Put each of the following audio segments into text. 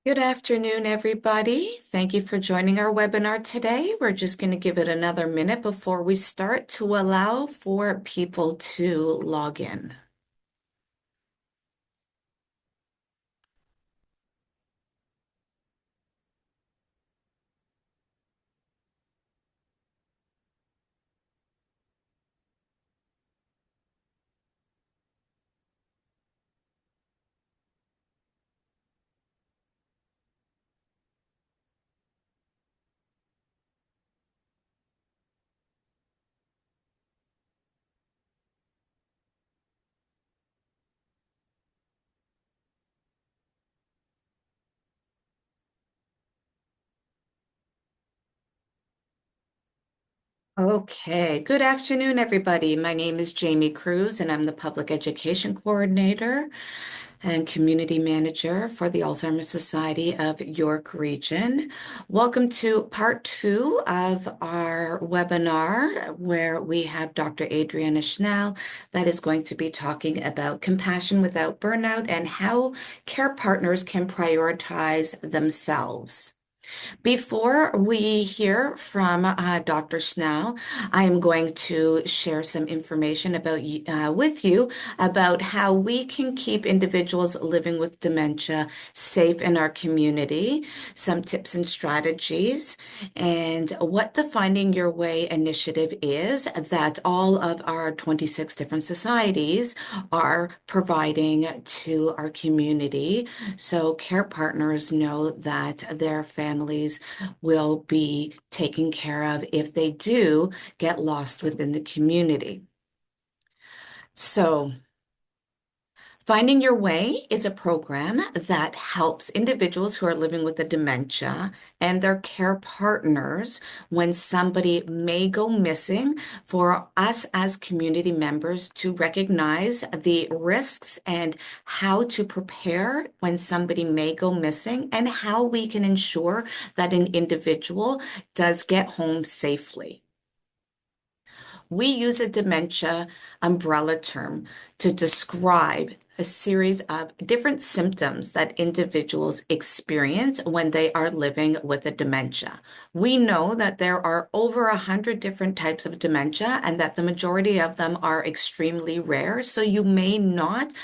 Good afternoon, everybody. Thank you for joining our webinar today. We're just going to give it another minute before we start to allow for people to log in. Okay, good afternoon, everybody. My name is Jaime Cruz, and I'm the Public Education Coordinator and Community Manager for the Alzheimer Society of York Region. Welcome to part two of our webinar, where we have Dr. Adriana Shnall that is going to be talking about compassion without burnout and how care partners can prioritize themselves. Before we hear from Dr. Schnell, I am going to share some information with you about how we can keep individuals living with dementia safe in our community, some tips and strategies, and what the Finding Your Way initiative is that all of our 26 different societies are providing to our community so care partners know that their families will be taken care of if they do get lost within the community. So, Finding Your Way is a program that helps individuals who are living with a dementia and their care partners when somebody may go missing for us as community members to recognize the risks and how to prepare when somebody may go missing and how we can ensure that an individual does get home safely. We use a dementia umbrella term to describe a series of different symptoms that individuals experience when they are living with a dementia. We know that there are over 100 different types of dementia and that the majority of them are extremely rare. So you may not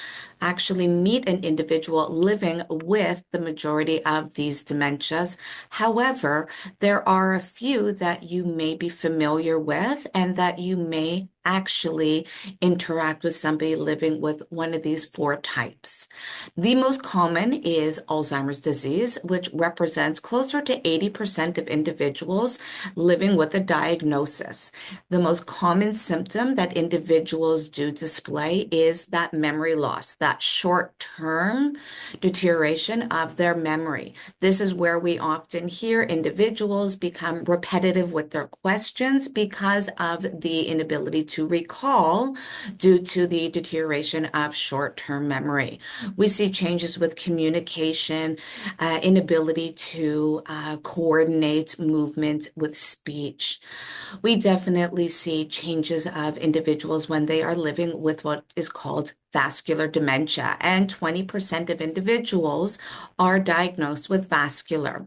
actually meet an individual living with the majority of these dementias. However, there are a few that you may be familiar with and that you may actually interact with somebody living with one of these four types. The most common is Alzheimer's disease, which represents closer to 80% of individuals living with a diagnosis. The most common symptom that individuals do display is that memory loss, that short-term deterioration of their memory. This is where we often hear individuals become repetitive with their questions because of the inability to recall due to the deterioration of short-term memory. We see changes with communication, inability to coordinate movement with speech. We definitely see changes of individuals when they are living with what is called vascular dementia, and 20% of individuals are diagnosed with vascular.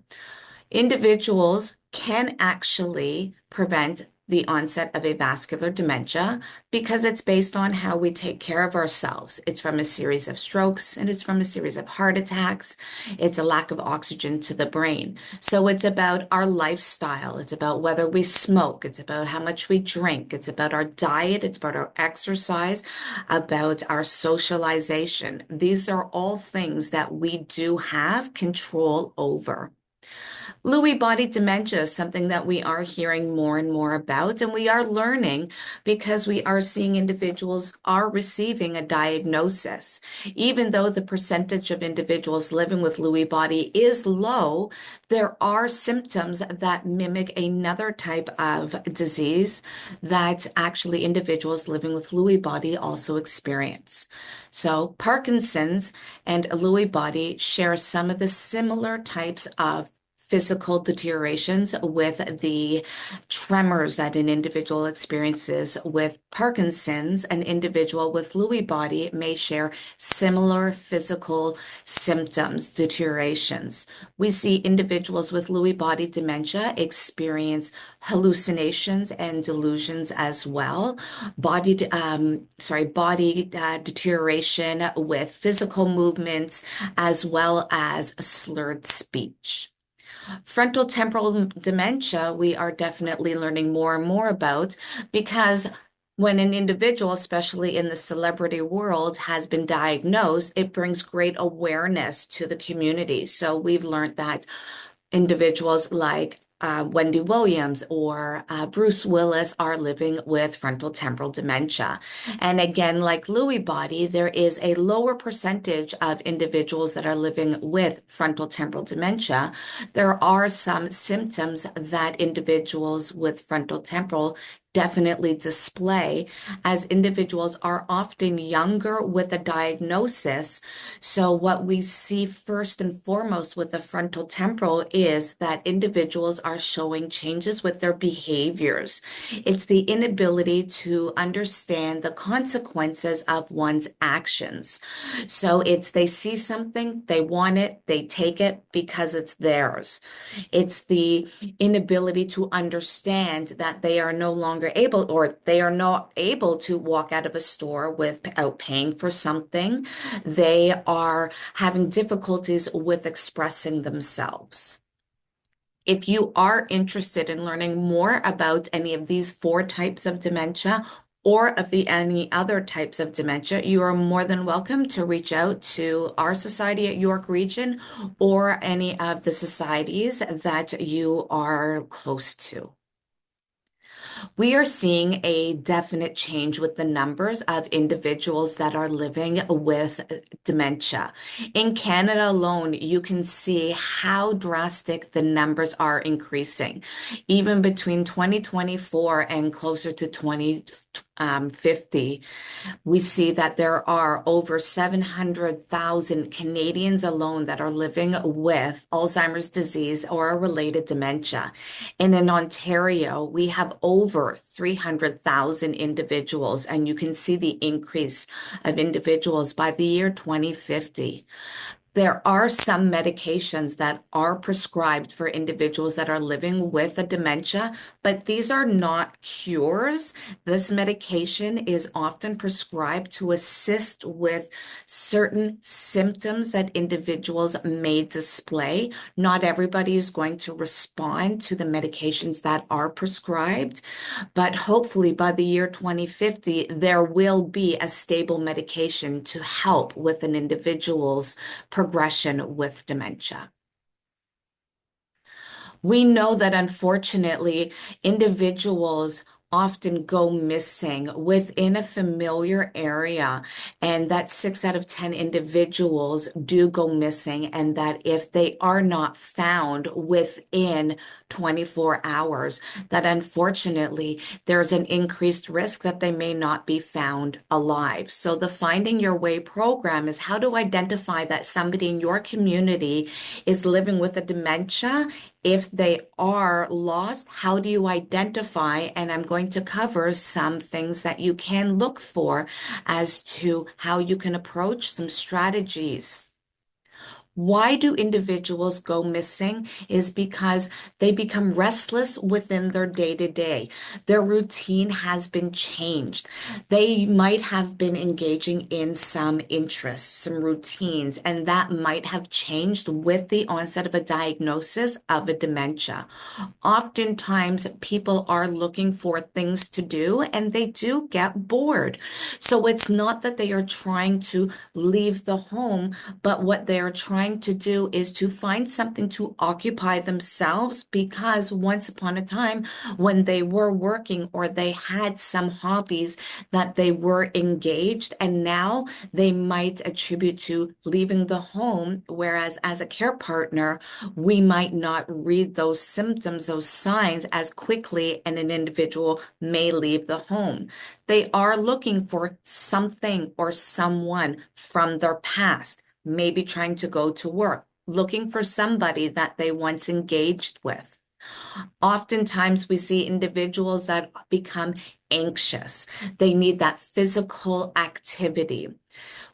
Individuals can actually prevent the onset of a vascular dementia because it's based on how we take care of ourselves. It's from a series of strokes and it's from a series of heart attacks. It's a lack of oxygen to the brain. So it's about our lifestyle. It's about whether we smoke. It's about how much we drink. It's about our diet. It's about our exercise, about our socialization. These are all things that we do have control over. Lewy body dementia is something that we are hearing more and more about, and we are learning because we are seeing individuals are receiving a diagnosis. Even though the percentage of individuals living with Lewy body is low, there are symptoms that mimic another type of disease that actually individuals living with Lewy body also experience. So Parkinson's and Lewy body share some of the similar types of physical deteriorations with the tremors that an individual experiences with Parkinson's. An individual with Lewy body may share similar physical symptoms, deteriorations. We see individuals with Lewy body dementia experience hallucinations and delusions as well. Body deterioration with physical movements as well as slurred speech. Frontal temporal dementia, we are definitely learning more and more about because when an individual, especially in the celebrity world, has been diagnosed, it brings great awareness to the community. So we've learned that individuals like Wendy Williams or Bruce Willis are living with frontal temporal dementia. And again, like Lewy body, there is a lower percentage of individuals that are living with frontal temporal dementia. There are some symptoms that individuals with frontal temporal definitely display, as individuals are often younger with a diagnosis. So what we see first and foremost with the frontal temporal is that individuals are showing changes with their behaviors. It's the inability to understand the consequences of one's actions. So it's they see something, they want it, they take it because it's theirs. It's the inability to understand that they are no longer able or they are not able to walk out of a store without paying for something. They are having difficulties with expressing themselves. If you are interested in learning more about any of these four types of dementia or of the any other types of dementia, you are more than welcome to reach out to our society at York Region or any of the societies that you are close to. We are seeing a definite change with the numbers of individuals that are living with dementia. In Canada alone, you can see how drastic the numbers are increasing. Even between 2024 and closer to 2050, we see that there are over 700,000 Canadians alone that are living with Alzheimer's disease or a related dementia. And in Ontario, we have over 300,000 individuals, and you can see the increase of individuals by the year 2050. There are some medications that are prescribed for individuals that are living with a dementia, but these are not cures. This medication is often prescribed to assist with certain symptoms that individuals may display. Not everybody is going to respond to the medications that are prescribed, but hopefully by the year 2050, there will be a stable medication to help with an individual's progression with dementia. We know that unfortunately, individuals often go missing within a familiar area, and that 6 out of 10 individuals do go missing, and that if they are not found within 24 hours, that unfortunately there's an increased risk that they may not be found alive. So the Finding Your Way program is how to identify that somebody in your community is living with a dementia. If they are lost, how do you identify? And I'm going to cover some things that you can look for as to how you can approach some strategies. Why do individuals go missing is because they become restless within their day to day. Their routine has been changed. They might have been engaging in some interests, some routines, and that might have changed with the onset of a diagnosis of a dementia. Oftentimes, people are looking for things to do and they do get bored. So it's not that they are trying to leave the home, but what they are trying to do is to find something to occupy themselves, because once upon a time when they were working or they had some hobbies that they were engaged, and now they might attribute to leaving the home, whereas as a care partner, we might not read those symptoms, those signs as quickly, and an individual may leave the home. They are looking for something or someone from their past, maybe trying to go to work, looking for somebody that they once engaged with. Oftentimes, we see individuals that become anxious. They need that physical activity.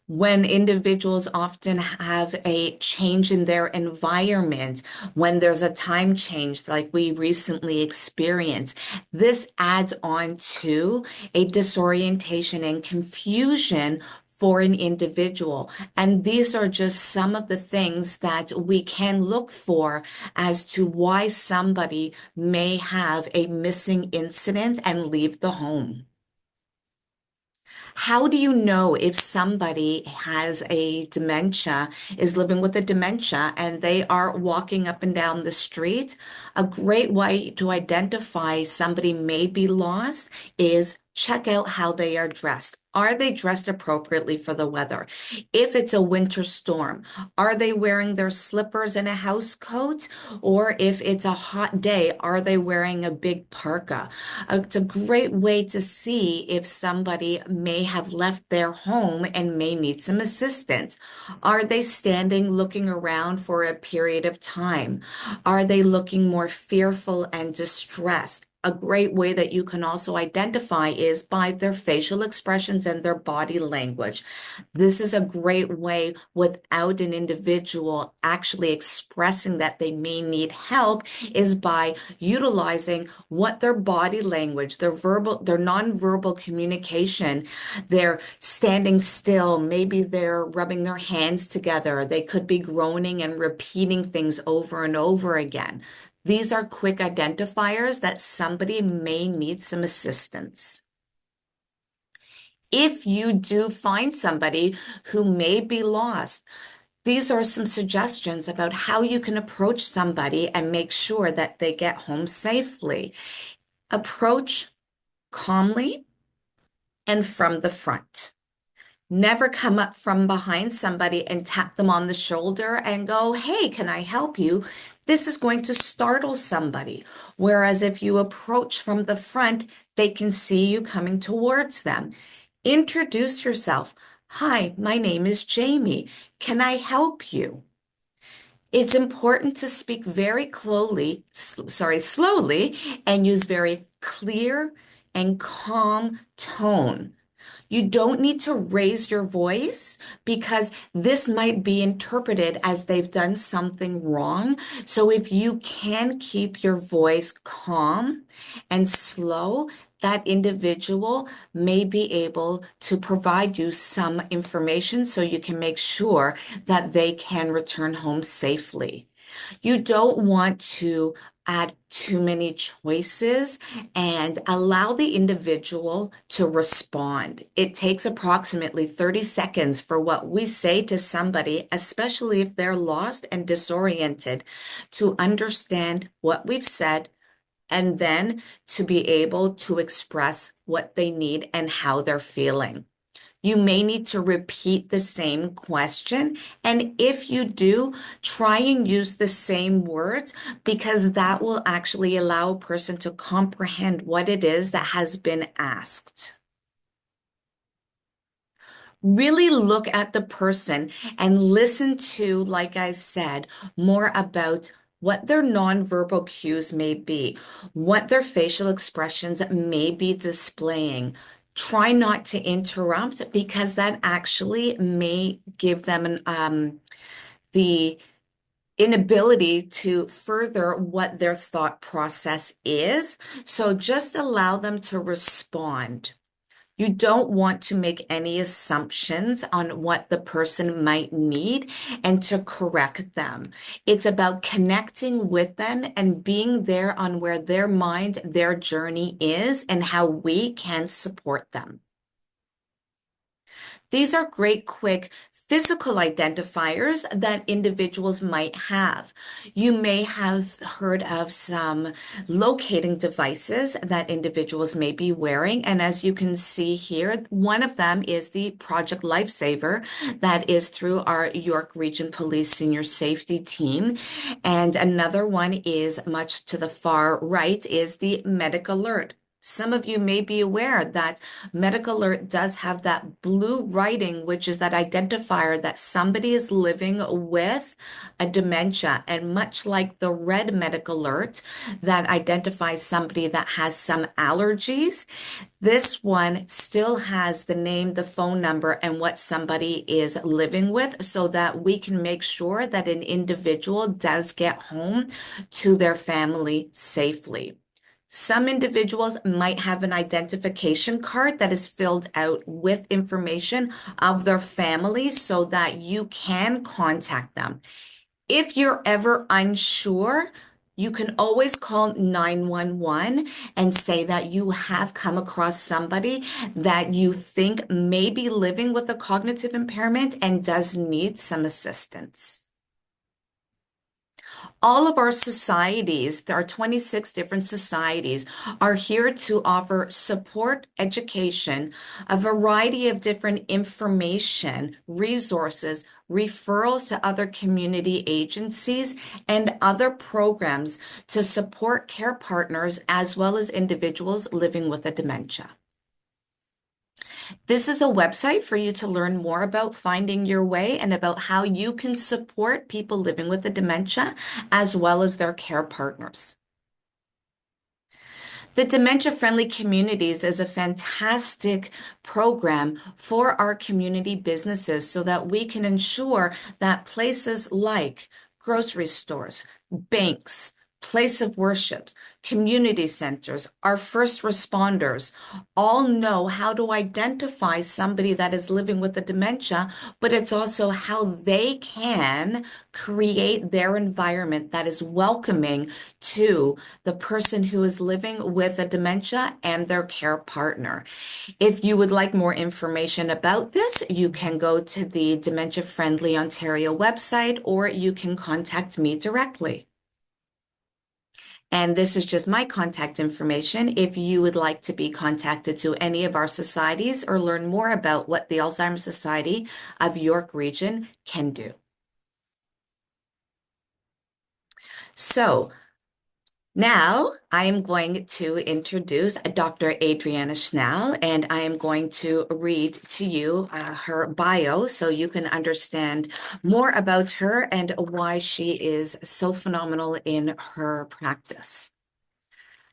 When individuals often have a change in their environment, when there's a time change like we recently experienced, this adds on to a disorientation and confusion for an individual. And these are just some of the things that we can look for as to why somebody may have a missing incident and leave the home. How do you know if somebody has a dementia, is living with a dementia, and they are walking up and down the street? A great way to identify somebody may be lost is check out how they are dressed. Are they dressed appropriately for the weather? If it's a winter storm, are they wearing their slippers and a house coat? Or if it's a hot day, are they wearing a big parka? It's a great way to see if somebody may have left their home and may need some assistance. Are they standing looking around for a period of time? Are they looking more fearful and distressed? A great way that you can also identify is by their facial expressions and their body language. This is a great way without an individual actually expressing that they may need help is by utilizing what their body language, their nonverbal communication, they're standing still, maybe they're rubbing their hands together, they could be groaning and repeating things over and over again. These are quick identifiers that somebody may need some assistance. If you do find somebody who may be lost, these are some suggestions about how you can approach somebody and make sure that they get home safely. Approach calmly and from the front. Never come up from behind somebody and tap them on the shoulder and go, "Hey, can I help you?" This is going to startle somebody. Whereas if you approach from the front, they can see you coming towards them. Introduce yourself. "Hi, my name is Jaime. Can I help you?" It's important to speak very slowly, and use very clear and calm tone. You don't need to raise your voice because this might be interpreted as they've done something wrong. So if you can keep your voice calm and slow, that individual may be able to provide you some information so you can make sure that they can return home safely. You don't want to add too many choices and allow the individual to respond. It takes approximately 30 seconds for what we say to somebody, especially if they're lost and disoriented, to understand what we've said and then to be able to express what they need and how they're feeling. You may need to repeat the same question. And if you do, try and use the same words because that will actually allow a person to comprehend what it is that has been asked. Really look at the person and listen to, like I said, more about what their nonverbal cues may be, what their facial expressions may be displaying. Try not to interrupt because that actually may give them the inability to further what their thought process is. So just allow them to respond. You don't want to make any assumptions on what the person might need and to correct them. It's about connecting with them and being there on where their mind, their journey is, and how we can support them. These are great, quick physical identifiers that individuals might have. You may have heard of some locating devices that individuals may be wearing. And as you can see here, one of them is the Project Lifesaver that is through our York Region Police Senior Safety Team. And another one is much to the far right is the Medic Alert. Some of you may be aware that Medical Alert does have that blue writing, which is that identifier that somebody is living with a dementia. And much like the red Medical Alert that identifies somebody that has some allergies, this one still has the name, the phone number, and what somebody is living with so that we can make sure that an individual does get home to their family safely. Some individuals might have an identification card that is filled out with information of their family so that you can contact them. If you're ever unsure, you can always call 911 and say that you have come across somebody that you think may be living with a cognitive impairment and does need some assistance. All of our societies, there are 26 different societies, are here to offer support, education, a variety of different information, resources, referrals to other community agencies, and other programs to support care partners as well as individuals living with a dementia. This is a website for you to learn more about finding your way and about how you can support people living with the dementia as well as their care partners. The Dementia Friendly Communities is a fantastic program for our community businesses so that we can ensure that places like grocery stores, banks, place of worships, community centers, our first responders all know how to identify somebody that is living with a dementia, but it's also how they can create their environment that is welcoming to the person who is living with a dementia and their care partner. If you would like more information about this, you can go to the Dementia Friendly Ontario website or you can contact me directly. And this is just my contact information. If you would like to be contacted to any of our societies or learn more about what the Alzheimer's Society of York Region can do. So now I am going to introduce Dr. Adriana Shnall, and I am going to read to you her bio so you can understand more about her and why she is so phenomenal in her practice.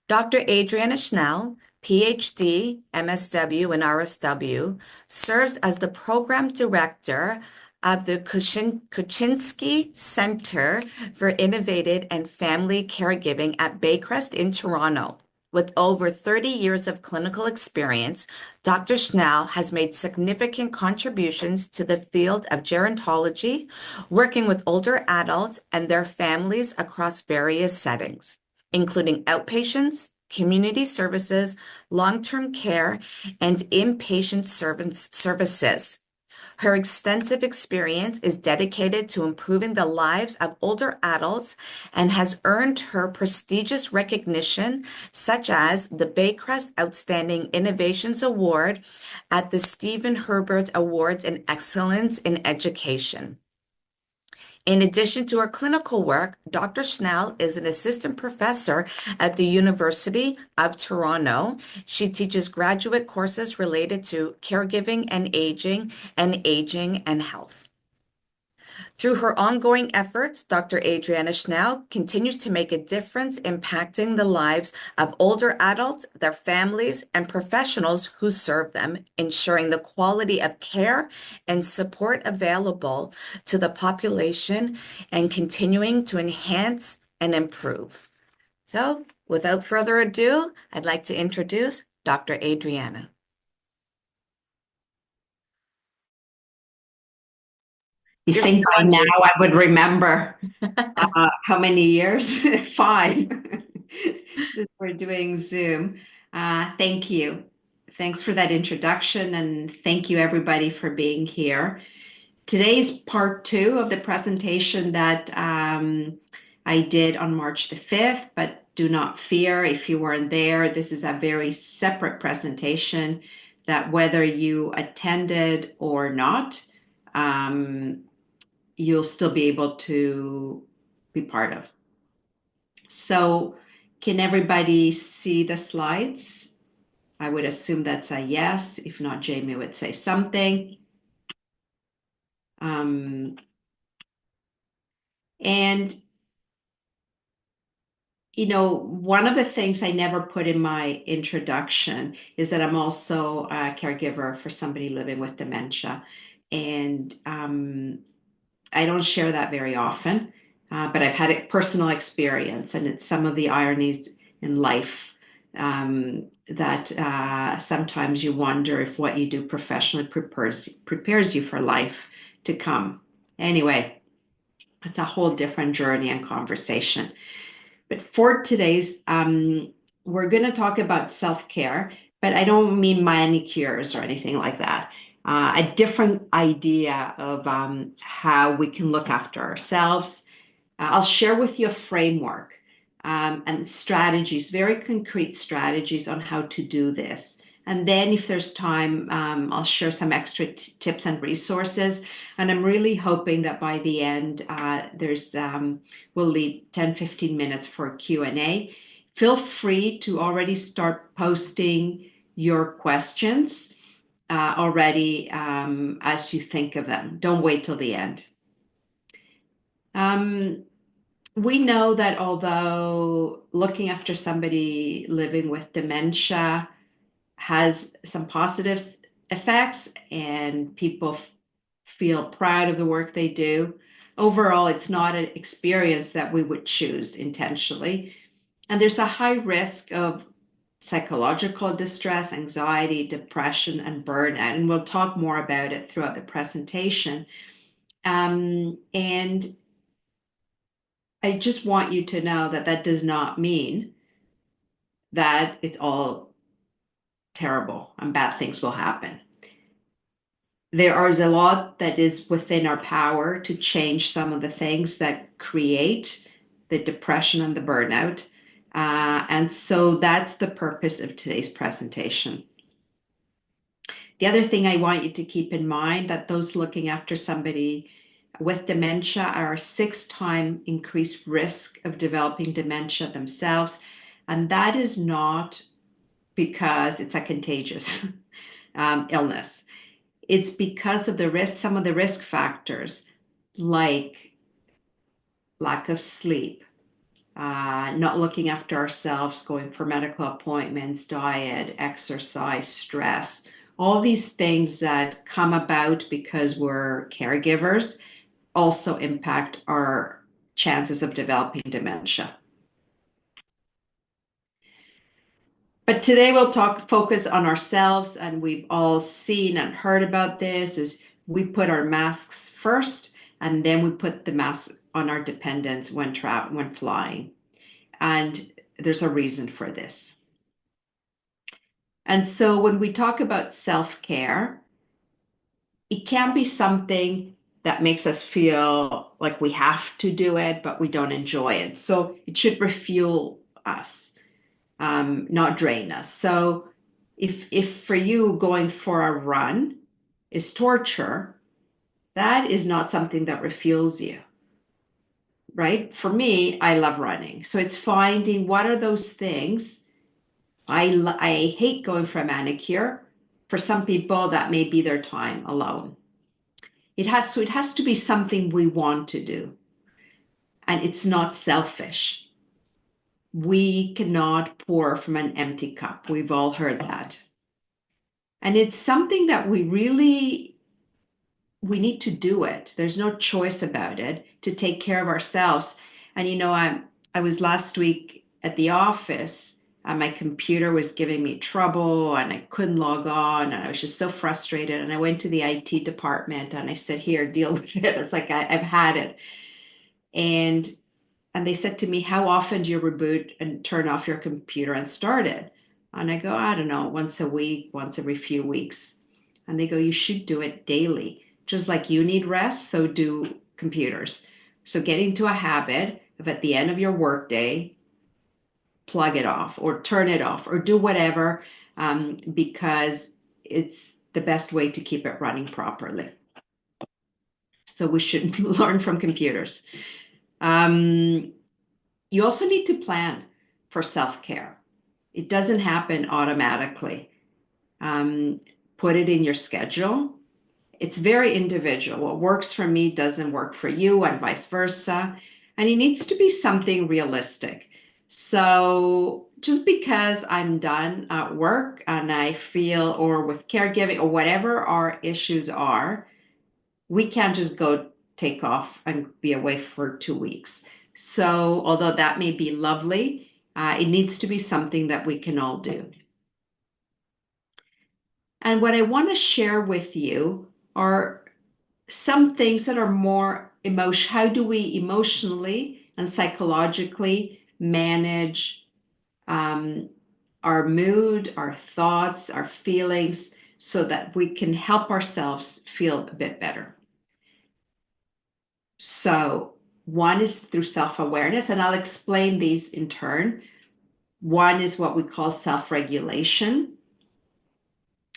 Dr. Adriana Shnall, PhD, MSW, and RSW, serves as the program director of the Koschitzky Center for Innovative and Family Caregiving at Baycrest in Toronto. With over 30 years of clinical experience, Dr. Shnall has made significant contributions to the field of gerontology, working with older adults and their families across various settings, including outpatients, community services, long-term care, and inpatient services. Her extensive experience is dedicated to improving the lives of older adults and has earned her prestigious recognition, such as the Baycrest Outstanding Innovations Award at the Stephen Herbert Awards in Excellence in Education. In addition to her clinical work, Dr. Shnall is an assistant professor at the University of Toronto. She teaches graduate courses related to caregiving and aging and health. Through her ongoing efforts, Dr. Adriana Shnall continues to make a difference impacting the lives of older adults, their families, and professionals who serve them, ensuring the quality of care and support available to the population and continuing to enhance and improve. So, without further ado, I'd like to introduce Dr. Adriana. You You're think still by on now mute. I would remember how many years? 5 since we're doing Zoom. Thank you. Thanks for that introduction, and thank you everybody for being here. Today's part 2 of the presentation that I did on March the 5th, but do not fear if you weren't there. This is a very separate presentation that whether you attended or not, you'll still be able to be part of. So can everybody see the slides? I would assume that's a yes. If not, Jaime would say something. Um, and one of the things I never put in my introduction is that I'm also a caregiver for somebody living with dementia. And I don't share that very often, but I've had a personal experience, and it's some of the ironies in life that sometimes you wonder if what you do professionally prepares you for life to come. Anyway, it's a whole different journey and conversation. But for today's, we're going to talk about self-care, but I don't mean manicures or anything like that. A different idea of how we can look after ourselves. I'll share with you a framework and strategies, very concrete strategies on how to do this. And then, if there's time, I'll share some extra tips and resources. And I'm really hoping that by the end, we'll leave 10, 15 minutes for Q&A. Feel free to already start posting your questions already as you think of them. Don't wait till the end. We know that although looking after somebody living with dementia has some positive effects and people feel proud of the work they do, overall, it's not an experience that we would choose intentionally. And there's a high risk of psychological distress, anxiety, depression, and burnout. And we'll talk more about it throughout the presentation. And I just want you to know that that does not mean that it's all terrible and bad things will happen. There is a lot that is within our power to change some of the things that create the depression and the burnout. And so that's the purpose of today's presentation. The other thing I want you to keep in mind that those looking after somebody with dementia are a 6-time increased risk of developing dementia themselves. And that is not because it's a contagious illness. It's because of some of the risk factors, like lack of sleep, not looking after ourselves, going for medical appointments, diet, exercise, stress, all these things that come about because we're caregivers also impact our chances of developing dementia. But today we'll focus on ourselves, and we've all seen and heard about this, is we put our masks first, and then we put the mask on our dependents when flying. And there's a reason for this. And so when we talk about self-care, it can be something that makes us feel like we have to do it, but we don't enjoy it. So it should refuel us, not drain us. So if for you going for a run is torture, that is not something that refuels you, right? For me, I love running. So it's finding what are those things. I hate going for a manicure. For some people, that may be their time alone. It has to be something we want to do. And it's not selfish. We cannot pour from an empty cup. We've all heard that. And it's something that we need to do it. There's no choice about it to take care of ourselves. And I was last week at the office and my computer was giving me trouble and I couldn't log on and I was just so frustrated. And I went to the IT department and I said, here, deal with it. It's like I've had it. And they said to me, how often do you reboot and turn off your computer and start it? And I go, I don't know, once a week, once every few weeks. And they go, you should do it daily. Just like you need rest, so do computers. So get into a habit of at the end of your workday, plug it off or turn it off or do whatever because it's the best way to keep it running properly. So we should learn from computers. You also need to plan for self-care. It doesn't happen automatically. Um, Put it in your schedule. It's very individual. What works for me doesn't work for you, and vice versa. And it needs to be something realistic. So just because I'm done at work and I feel, or with caregiving, or whatever our issues are, we can't just go take off and be away for 2 weeks. So although that may be lovely, it needs to be something that we can all do. And what I want to share with you are some things that are more emotion. How do we emotionally and psychologically manage um, our mood, our thoughts, our feelings, so that we can help ourselves feel a bit better? So, one is through self awareness, and I'll explain these in turn. One is what we call self regulation,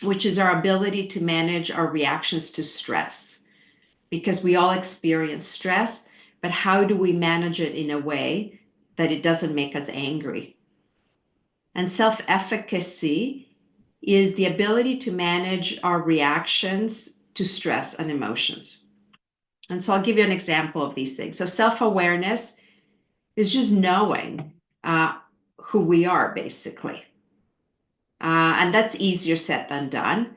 which is our ability to manage our reactions to stress, because we all experience stress, but how do we manage it in a way that it doesn't make us angry? And self efficacy is the ability to manage our reactions to stress and emotions. And so I'll give you an example of these things. So self awareness is just knowing who we are, basically. And that's easier said than done.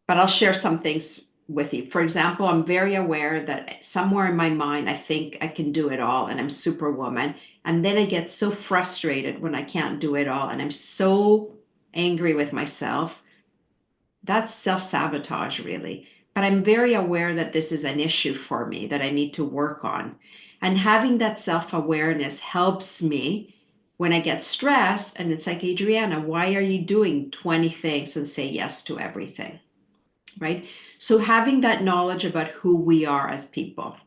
But I'll share some things with you. For example, I'm very aware that somewhere in my mind, I think I can do it all and I'm superwoman. And then I get so frustrated when I can't do it all. And I'm so angry with myself. That's self sabotage, really. But I'm very aware that this is an issue for me that I need to work on. And having that self awareness helps me when I get stressed. And it's like, Adriana, why are you doing 20 things and say yes to everything? Right? So having that knowledge about who we are as people.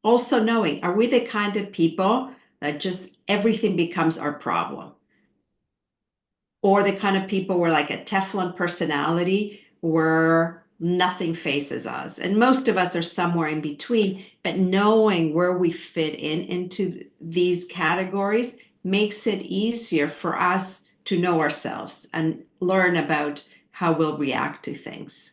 Also knowing, are we the kind of people that just everything becomes our problem? Or the kind of people where like a Teflon personality where nothing faces us. And most of us are somewhere in between, but knowing where we fit in into these categories makes it easier for us to know ourselves and learn about how we'll react to things.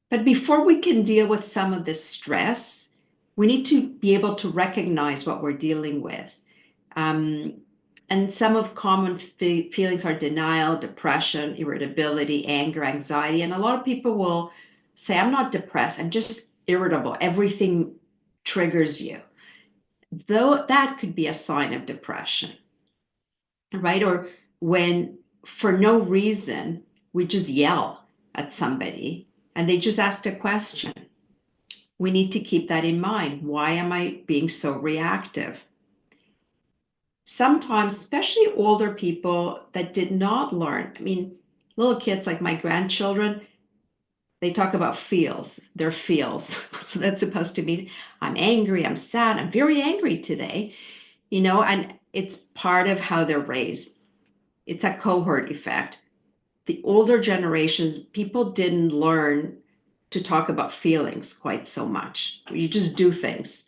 But before we can deal with some of this stress, we need to be able to recognize what we're dealing with. Um, and some of common feelings are denial, depression, irritability, anger, anxiety. And a lot of people will say, I'm not depressed, I'm just irritable. Everything triggers you. Though that could be a sign of depression, right? Or when for no reason we just yell at somebody and they just asked a question. We need to keep that in mind. Why am I being so reactive? Sometimes, especially older people that did not learn, I mean, little kids like my grandchildren, they talk about feels, their feels. So that's supposed to mean I'm angry, I'm sad, I'm very angry today, and it's part of how they're raised. It's a cohort effect. The older generations, people didn't learn to talk about feelings quite so much. You just do things,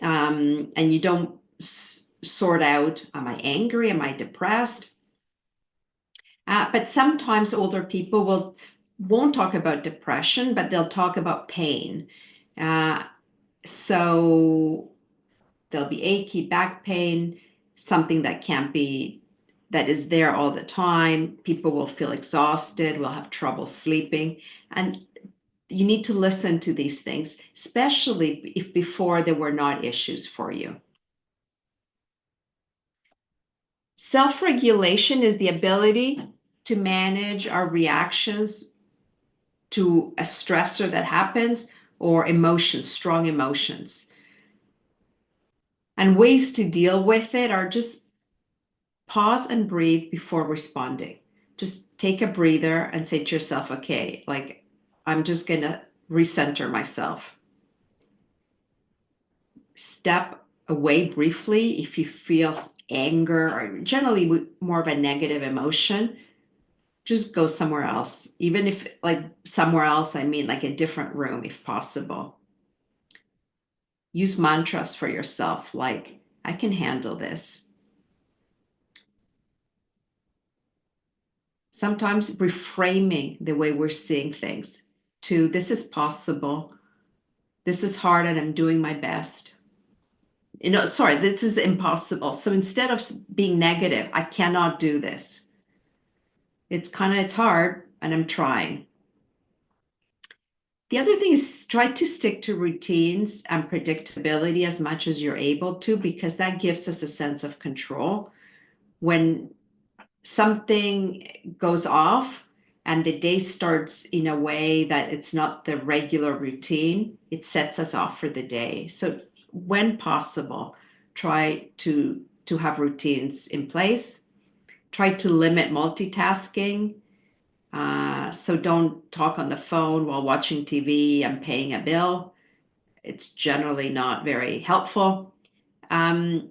and you don't sort out, am I angry? Am I depressed? But sometimes older people won't talk about depression, but they'll talk about pain. Uh, so there'll be achy back pain, something that is there all the time. People will feel exhausted, will have trouble sleeping. And you need to listen to these things, especially if before there were not issues for you. Self-regulation is the ability to manage our reactions to a stressor that happens or emotions, strong emotions. And ways to deal with it are just pause and breathe before responding. Just take a breather and say to yourself, okay, like I'm just going to recenter myself. Step away briefly if you feel anger or generally more of a negative emotion. Just go somewhere else. Even if, like, somewhere else, I mean like a different room if possible. Use mantras for yourself, like, I can handle this. sometimes reframing the way we're seeing things to this is possible, this is hard, and I'm doing my best. Sorry, this is impossible. So instead of being negative, I cannot do this. It's hard and I'm trying. The other thing is try to stick to routines and predictability as much as you're able to, because that gives us a sense of control. When something goes off and the day starts in a way that it's not the regular routine, it sets us off for the day. So when possible, try to have routines in place. Try to limit multitasking. So don't talk on the phone while watching TV and paying a bill. It's generally not very helpful. And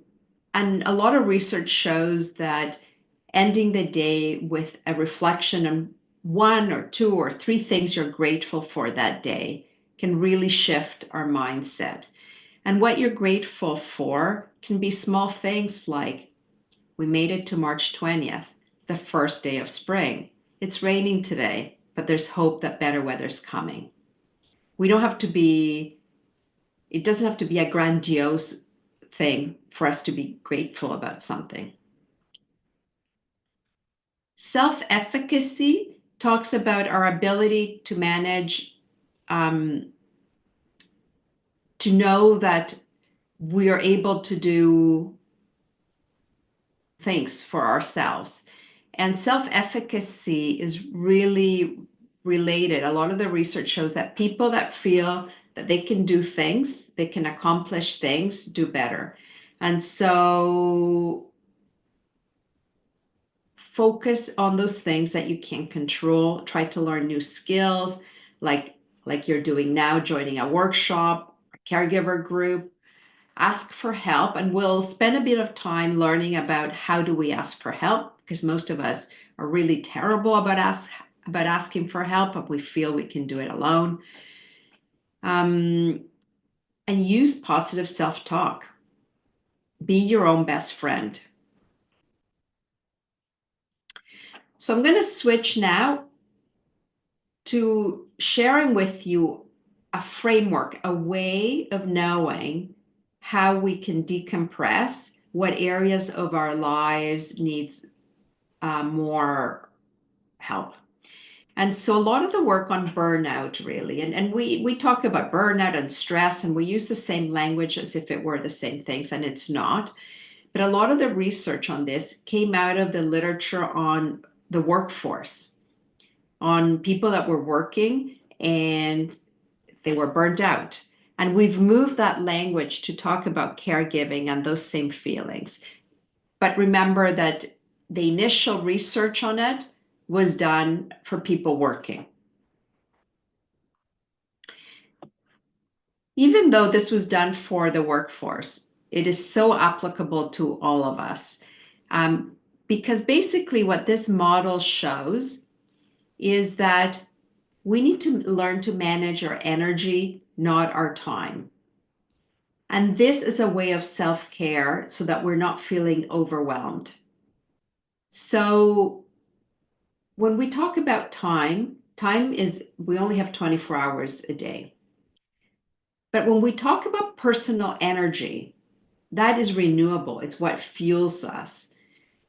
a lot of research shows that ending the day with a reflection on one or two or three things you're grateful for that day can really shift our mindset. And what you're grateful for can be small things like we made it to March 20th, the first day of spring. It's raining today, but there's hope that better weather's coming. We don't have to be, it doesn't have to be a grandiose thing for us to be grateful about something. Self-efficacy talks about our ability to manage, to know that we are able to do things for ourselves. And self-efficacy is really related. A lot of the research shows that people that feel that they can do things, they can accomplish things, do better. And so focus on those things that you can control. Try to learn new skills, like you're doing now, joining a workshop, a caregiver group. Ask for help, and we'll spend a bit of time learning about how do we ask for help, because most of us are really terrible about asking for help, but we feel we can do it alone. And use positive self-talk. Be your own best friend. So I'm going to switch now to sharing with you a framework, a way of knowing how we can decompress, what areas of our lives needs more help. And so a lot of the work on burnout really, and we talk about burnout and stress, and we use the same language as if it were the same things, and it's not. But a lot of the research on this came out of the literature on the workforce, on people that were working and they were burned out. And we've moved that language to talk about caregiving and those same feelings. But remember that the initial research on it was done for people working. Even though this was done for the workforce, it is so applicable to all of us. Because basically what this model shows is that we need to learn to manage our energy, not our time. And this is a way of self-care so that we're not feeling overwhelmed. So when we talk about time is, we only have 24 hours a day. But when we talk about personal energy, that is renewable. It's what fuels us.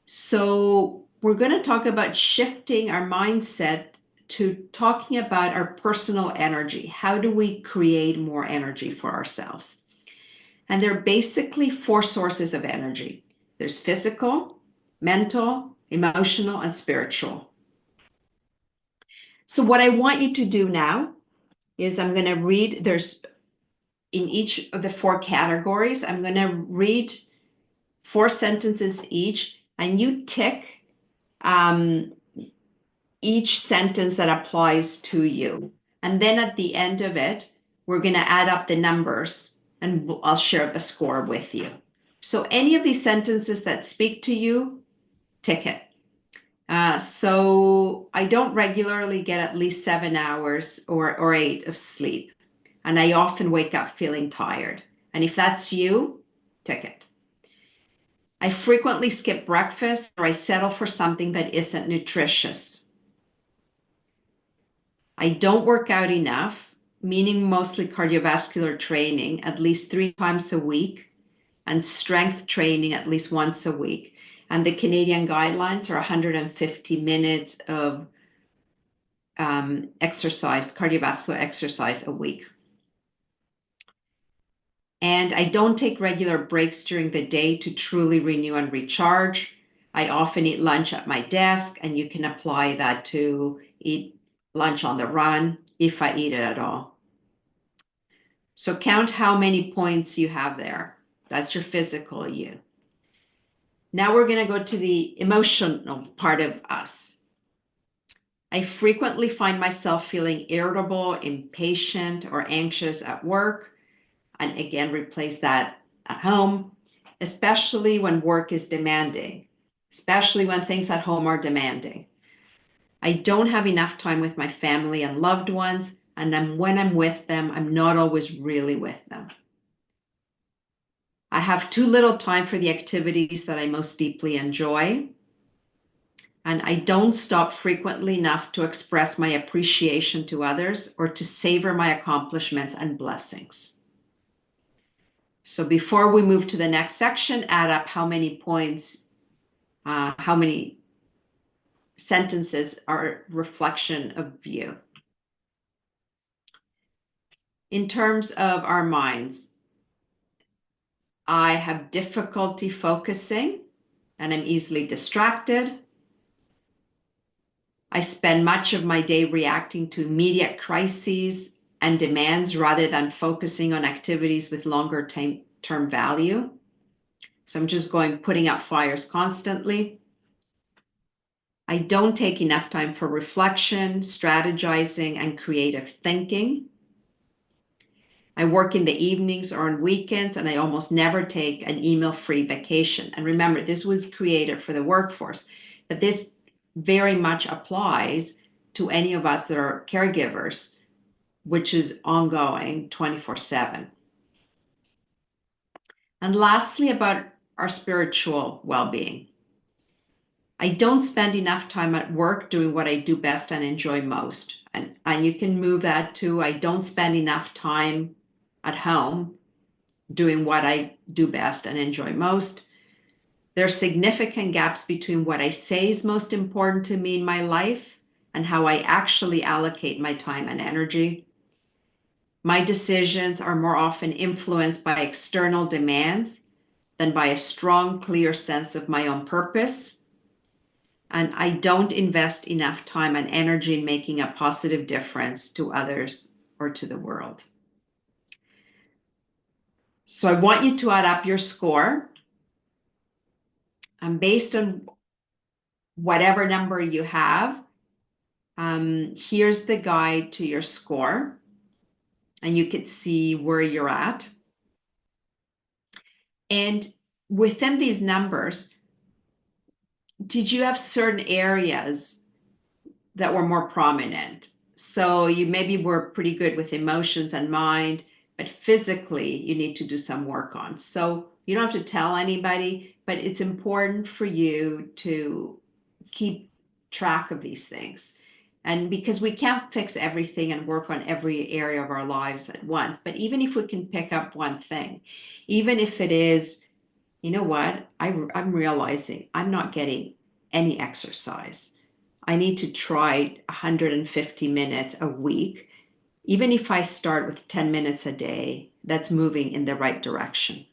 So we're going to talk about shifting our mindset to talking about our personal energy. How do we create more energy for ourselves? And there are basically four sources of energy. There's physical, mental, emotional, and spiritual. So what I want you to do now is I'm going to read, there's in each of the four categories, I'm going to read 4 sentences each, and you tick each sentence that applies to you. And then at the end of it, we're going to add up the numbers and I'll share the score with you. So any of these sentences that speak to you, tick it. So I don't regularly get at least 7 hours or 8 of sleep. And I often wake up feeling tired. And if that's you, tick it. I frequently skip breakfast or I settle for something that isn't nutritious. I don't work out enough, meaning mostly cardiovascular training at least 3 times a week and strength training at least once a week. And the Canadian guidelines are 150 minutes of exercise, cardiovascular exercise a week. And I don't take regular breaks during the day to truly renew and recharge. I often eat lunch at my desk, and you can apply that to eat lunch on the run if I eat it at all. So count how many points you have there. That's your physical you. Now we're going to go to the emotional part of us. I frequently find myself feeling irritable, impatient, or anxious at work. And again, replace that at home, especially when work is demanding, especially when things at home are demanding. I don't have enough time with my family and loved ones, and then when I'm with them, I'm not always really with them. I have too little time for the activities that I most deeply enjoy, and I don't stop frequently enough to express my appreciation to others or to savor my accomplishments and blessings. So before we move to the next section, add up how many points, how many sentences are reflection of you. In terms of our minds, I have difficulty focusing and I'm easily distracted. I spend much of my day reacting to immediate crises and demands rather than focusing on activities with longer term value. So I'm just putting out fires constantly. I don't take enough time for reflection, strategizing, and creative thinking. I work in the evenings or on weekends, and I almost never take an email-free vacation. And remember, this was created for the workforce, but this very much applies to any of us that are caregivers, which is ongoing 24/7. And lastly, about our spiritual well-being. I don't spend enough time at work doing what I do best and enjoy most. And you can move that to I don't spend enough time at home doing what I do best and enjoy most. There are significant gaps between what I say is most important to me in my life and how I actually allocate my time and energy. My decisions are more often influenced by external demands than by a strong, clear sense of my own purpose. And I don't invest enough time and energy in making a positive difference to others or to the world. So I want you to add up your score. And based on whatever number you have, here's the guide to your score. And you could see where you're at. And within these numbers, did you have certain areas that were more prominent? So you maybe were pretty good with emotions and mind, but physically you need to do some work on. So you don't have to tell anybody, but it's important for you to keep track of these things. And because we can't fix everything and work on every area of our lives at once, but even if we can pick up one thing, even if it is, you know what, I'm realizing I'm not getting any exercise. I need to try 150 minutes a week. Even if I start with 10 minutes a day, that's moving in the right direction.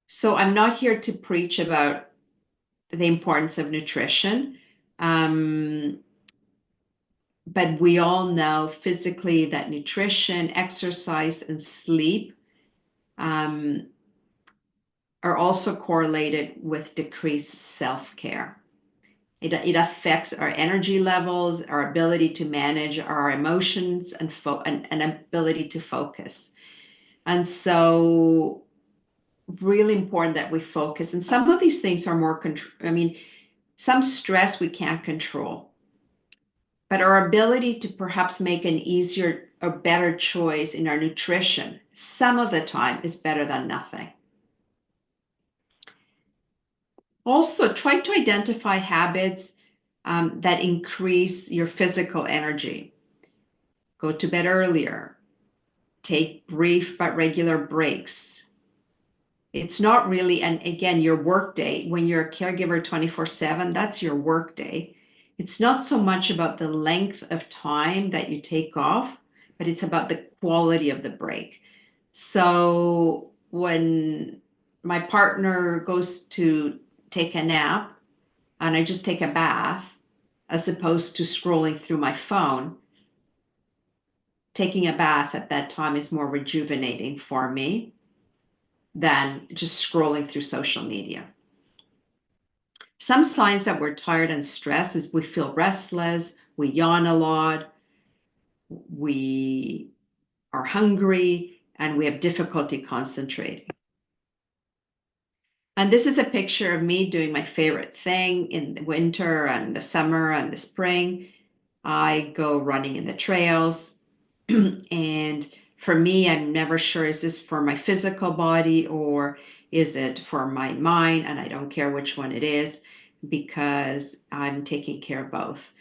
So I'm not here to preach about the importance of nutrition. But we all know physically that nutrition, exercise, and sleep are also correlated with decreased self-care. It affects our energy levels, our ability to manage our emotions, and ability to focus. And so really important that we focus. And some of these things are more, some stress we can't control. But our ability to perhaps make an easier or better choice in our nutrition, some of the time is better than nothing. Also, try to identify habits that increase your physical energy. Go to bed earlier. Take brief but regular breaks. It's not really, and again, your work day, when you're a caregiver 24/7, that's your work day. It's not so much about the length of time that you take off, but it's about the quality of the break. So when my partner goes to take a nap and I just take a bath, as opposed to scrolling through my phone, taking a bath at that time is more rejuvenating for me than just scrolling through social media. Some signs that we're tired and stressed is we feel restless, we yawn a lot, we are hungry, and we have difficulty concentrating. And this is a picture of me doing my favorite thing in the winter and the summer and the spring. I go running in the trails. And for me, I'm never sure, is this for my physical body or is it for my mind? And I don't care which one it is because I'm taking care of both.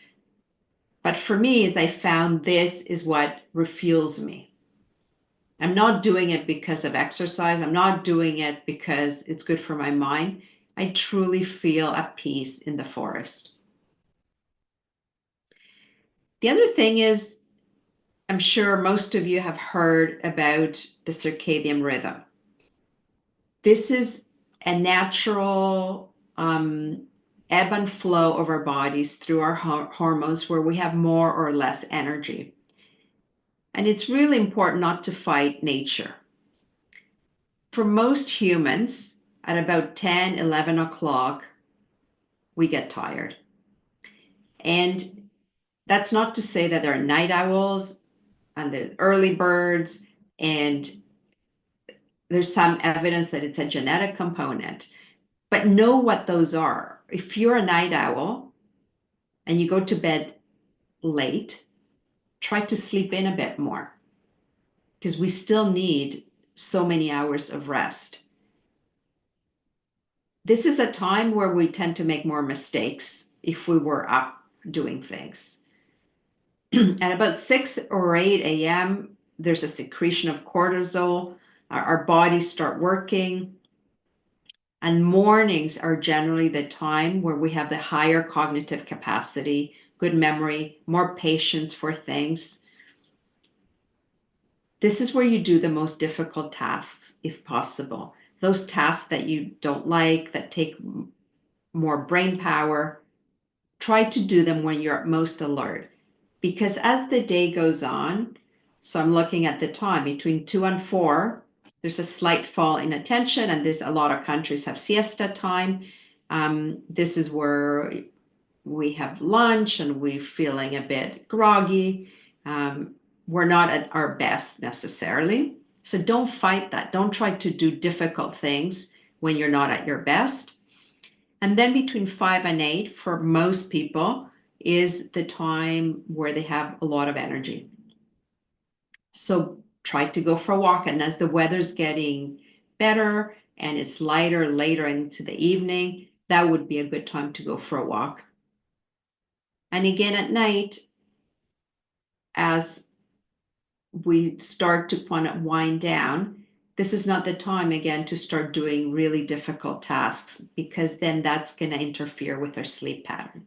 But for me, is I found this is what refuels me. I'm not doing it because of exercise. I'm not doing it because it's good for my mind. I truly feel at peace in the forest. The other thing is, I'm sure most of you have heard about the circadian rhythm. This is a natural ebb and flow of our bodies through our hormones where we have more or less energy. And it's really important not to fight nature. For most humans, at about 10, 11 o'clock, we get tired. And that's not to say that there are night owls and the early birds, and there's some evidence that it's a genetic component. But know what those are. If you're a night owl and you go to bed late, try to sleep in a bit more because we still need so many hours of rest. This is a time where we tend to make more mistakes if we were up doing things. At about 6 or 8 a.m., there's a secretion of cortisol. Our bodies start working. And mornings are generally the time where we have the higher cognitive capacity, good memory, more patience for things. This is where you do the most difficult tasks, if possible. Those tasks that you don't like, that take more brain power, try to do them when you're most alert. Because as the day goes on, so I'm looking at the time between 2 and 4, there's a slight fall in attention, and a lot of countries have siesta time. This is where we have lunch and we're feeling a bit groggy. We're not at our best necessarily. So don't fight that. Don't try to do difficult things when you're not at your best. And then between 5 and 8, for most people, is the time where they have a lot of energy. So try to go for a walk. And as the weather's getting better and it's lighter later into the evening, that would be a good time to go for a walk. And again at night, as we start to kind of wind down, this is not the time again to start doing really difficult tasks because then that's going to interfere with our sleep pattern.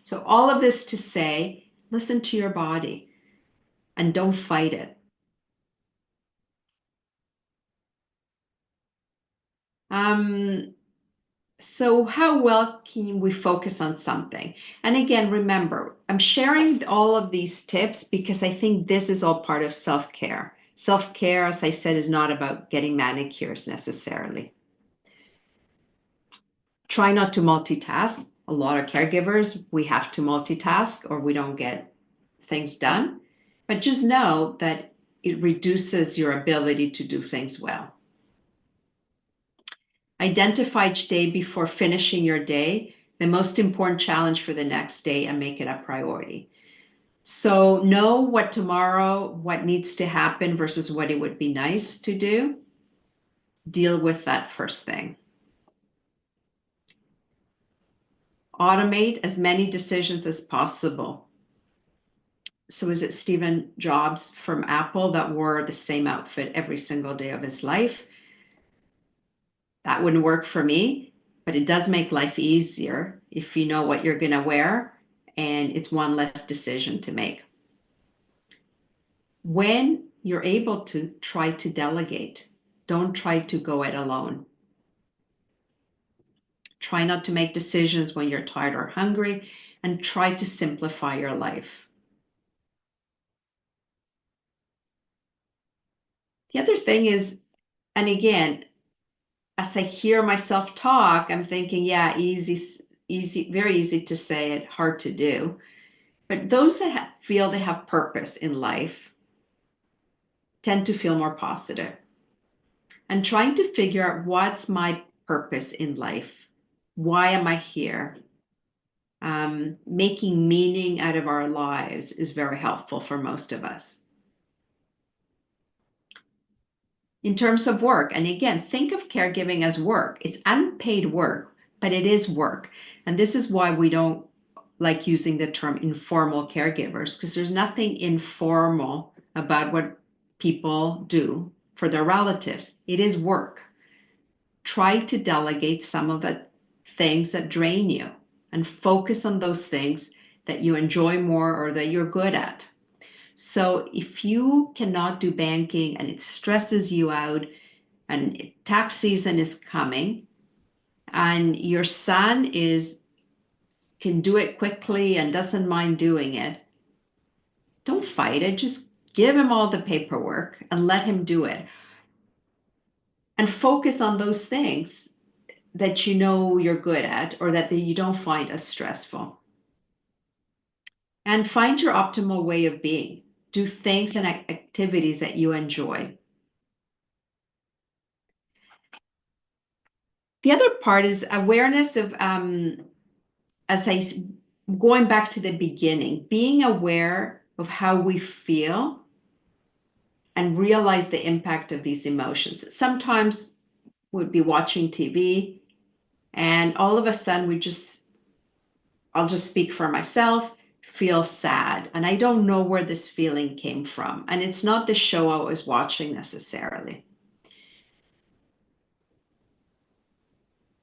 So all of this to say, listen to your body and don't fight it. So how well can we focus on something? And again, remember, I'm sharing all of these tips because I think this is all part of self-care. Self-care, as I said, is not about getting manicures necessarily. Try not to multitask. A lot of caregivers, we have to multitask or we don't get things done. But just know that it reduces your ability to do things well. Identify each day before finishing your day the most important challenge for the next day and make it a priority. So know what needs to happen versus what it would be nice to do. Deal with that first thing. Automate as many decisions as possible. So is it Stephen Jobs from Apple that wore the same outfit every single day of his life? That wouldn't work for me, but it does make life easier if you know what you're going to wear, and it's one less decision to make. When you're able to, try to delegate. Don't try to go it alone. Try not to make decisions when you're tired or hungry, and try to simplify your life. The other thing is, and again, as I hear myself talk, I'm thinking, yeah, easy, very easy to say it, hard to do. But those that feel they have purpose in life tend to feel more positive. And trying to figure out what's my purpose in life. Why am I here? Making meaning out of our lives is very helpful for most of us. In terms of work, and again, think of caregiving as work. It's unpaid work, but it is work. And this is why we don't like using the term informal caregivers, because there's nothing informal about what people do for their relatives. It is work. Try to delegate some of the things that drain you and focus on those things that you enjoy more or that you're good at. So if you cannot do banking and it stresses you out and tax season is coming and your son can do it quickly and doesn't mind doing it, don't fight it. Just give him all the paperwork and let him do it. And focus on those things that you know you're good at or that you don't find as stressful. And find your optimal way of being. Do things and activities that you enjoy. The other part is awareness of, as I going back to the beginning, being aware of how we feel and realize the impact of these emotions. Sometimes we'd be watching TV and all of a sudden I'll just speak for myself, feel sad. And I don't know where this feeling came from. And it's not the show I was watching necessarily.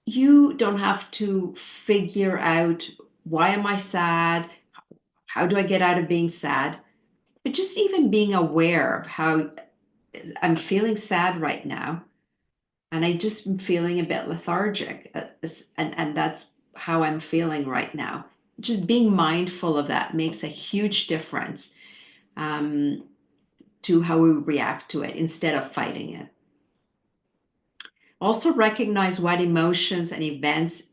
You don't have to figure out, why am I sad? How do I get out of being sad? But just even being aware of how I'm feeling sad right now. And I just am feeling a bit lethargic. And that's how I'm feeling right now. Just being mindful of that makes a huge difference to how we react to it instead of fighting it. Also recognize what emotions and events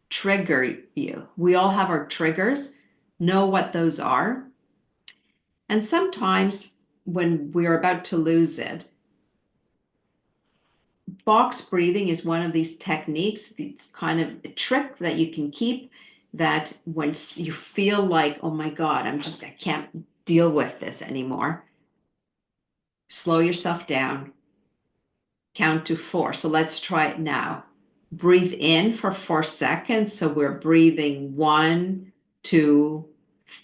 trigger you. We all have our triggers. Know what those are. And sometimes when we're about to lose it, box breathing is one of these techniques. It's kind of a trick that you can keep, that when you feel like, oh my God, I can't deal with this anymore. Slow yourself down. Count to 4. So let's try it now. Breathe in for 4 seconds. So we're breathing 1, 2,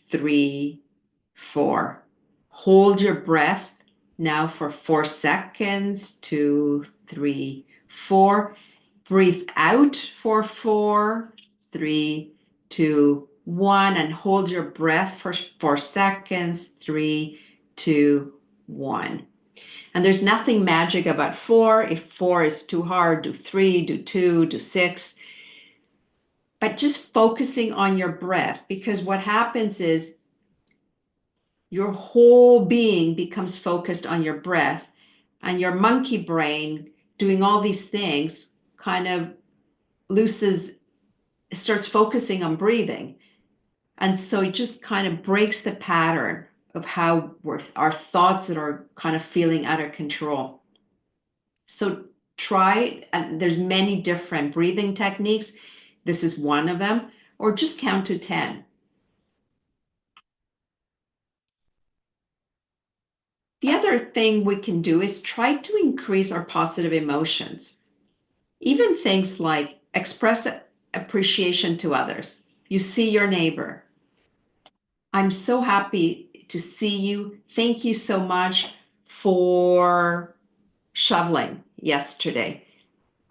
3, 4. Hold your breath now for 4 seconds. 2, 3, 4. Breathe out for 4, 3, 2, 1. And hold your breath for 4 seconds. 3, 2, 1. And there's nothing magic about 4. If 4 is too hard, do 3, do 2, do 6. But just focusing on your breath, because what happens is your whole being becomes focused on your breath, and your monkey brain doing all these things kind of starts focusing on breathing. And so it just kind of breaks the pattern of how our thoughts that are kind of feeling out of control. So try, and there's many different breathing techniques. This is one of them, or just count to 10. The other thing we can do is try to increase our positive emotions. Even things like express appreciation to others. You see your neighbor. I'm so happy to see you. Thank you so much for shoveling yesterday.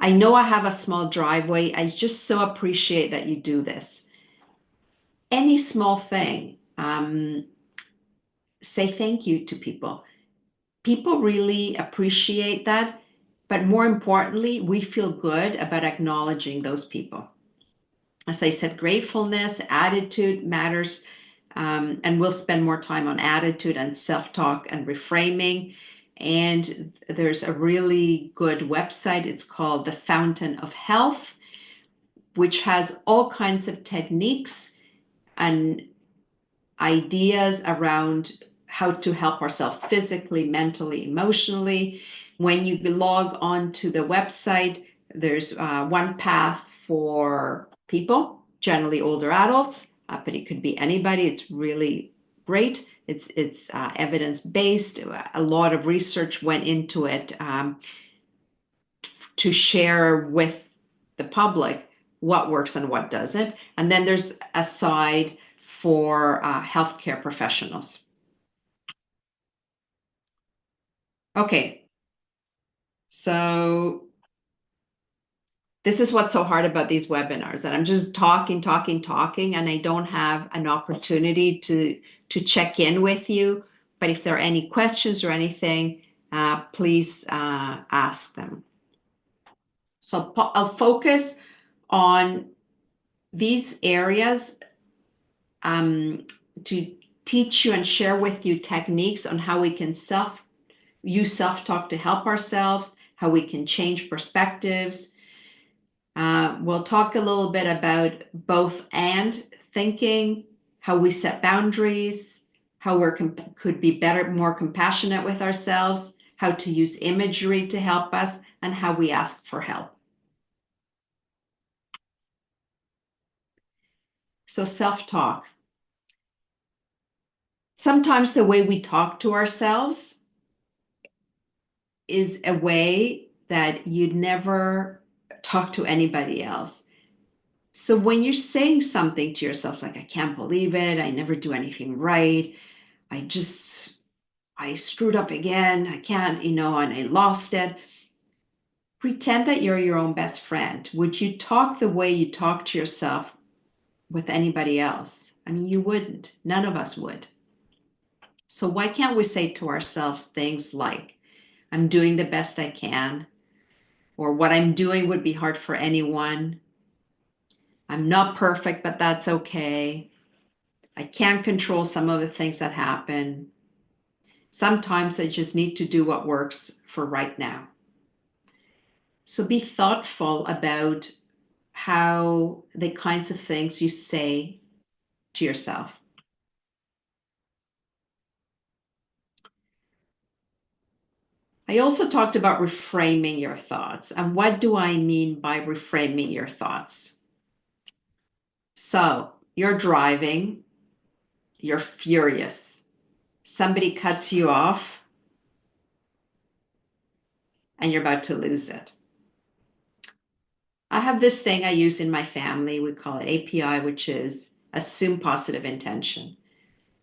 I know I have a small driveway. I just so appreciate that you do this. Any small thing, say thank you to people. People really appreciate that. But more importantly, we feel good about acknowledging those people. As I said, gratefulness, attitude matters. And we'll spend more time on attitude and self-talk and reframing. And there's a really good website. It's called The Fountain of Health, which has all kinds of techniques and ideas around how to help ourselves physically, mentally, emotionally. When you log on to the website, there's one path for people, generally older adults, but it could be anybody. It's really great. It's evidence-based. A lot of research went into it to share with the public what works and what doesn't. And then there's a side for healthcare professionals. Okay, so this is what's so hard about these webinars, that I'm just talking, and I don't have an opportunity to check in with you. But if there are any questions or anything, please ask them. So I'll focus on these areas to teach you and share with you techniques on how we can use self-talk to help ourselves, how we can change perspectives. We'll talk a little bit about both and thinking, how we set boundaries, how we could be better, more compassionate with ourselves, how to use imagery to help us, and how we ask for help. So self-talk. Sometimes the way we talk to ourselves is a way that you'd never talk to anybody else. So when you're saying something to yourself, like, I can't believe it, I never do anything right, I screwed up again, I can't, and I lost it. Pretend that you're your own best friend. Would you talk the way you talk to yourself with anybody else? I mean, you wouldn't. None of us would. So why can't we say to ourselves things like, I'm doing the best I can, or what I'm doing would be hard for anyone. I'm not perfect, but that's okay. I can't control some of the things that happen. Sometimes I just need to do what works for right now. So be thoughtful about how the kinds of things you say to yourself. I also talked about reframing your thoughts. And what do I mean by reframing your thoughts? So you're driving, you're furious. Somebody cuts you off and you're about to lose it. I have this thing I use in my family. We call it API, which is assume positive intention.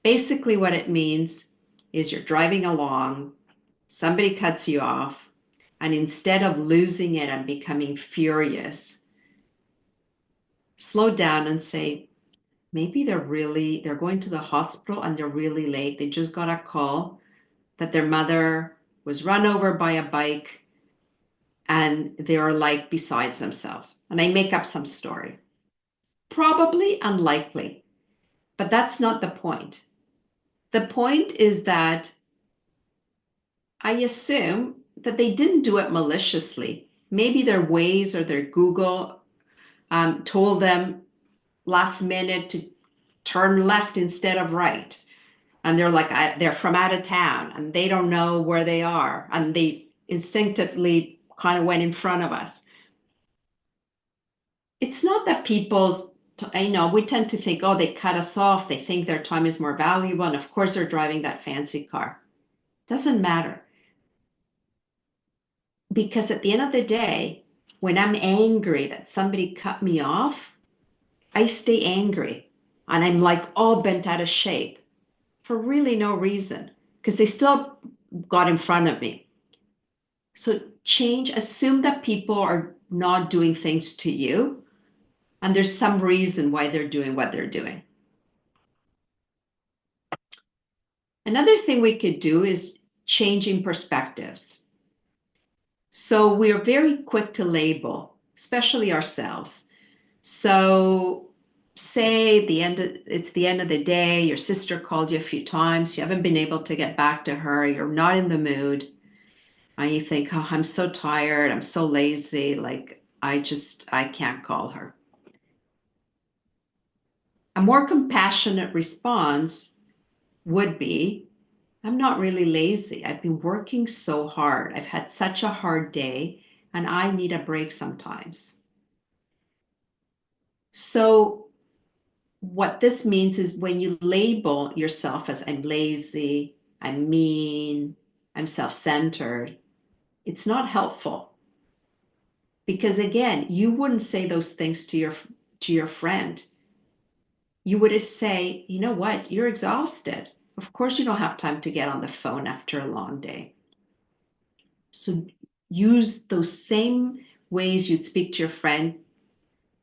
Basically, what it means is you're driving along, somebody cuts you off, and instead of losing it and becoming furious, slow down and say, maybe they're going to the hospital and they're really late. They just got a call that their mother was run over by a bike and they're like besides themselves. And I make up some story. Probably unlikely, but that's not the point. The point is that I assume that they didn't do it maliciously. Maybe their Waze or their Google told them last minute to turn left instead of right. And they're like, they're from out of town and they don't know where they are. And they instinctively kind of went in front of us. It's not that we tend to think, oh, they cut us off. They think their time is more valuable. And of course, they're driving that fancy car. Doesn't matter. Because at the end of the day, when I'm angry that somebody cut me off, I stay angry and I'm like all bent out of shape for really no reason because they still got in front of me. So assume that people are not doing things to you and there's some reason why they're doing what they're doing. Another thing we could do is changing perspectives. So we are very quick to label, especially ourselves. So say it's the end of the day, your sister called you a few times, you haven't been able to get back to her, you're not in the mood, and you think, oh, I'm so tired, I'm so lazy, like I can't call her. A more compassionate response would be, I'm not really lazy. I've been working so hard. I've had such a hard day and I need a break sometimes. So what this means is when you label yourself as I'm lazy, I'm mean, I'm self-centered, it's not helpful. Because again, you wouldn't say those things to your friend. You would say, you know what, you're exhausted. Of course you don't have time to get on the phone after a long day. So use those same ways you'd speak to your friend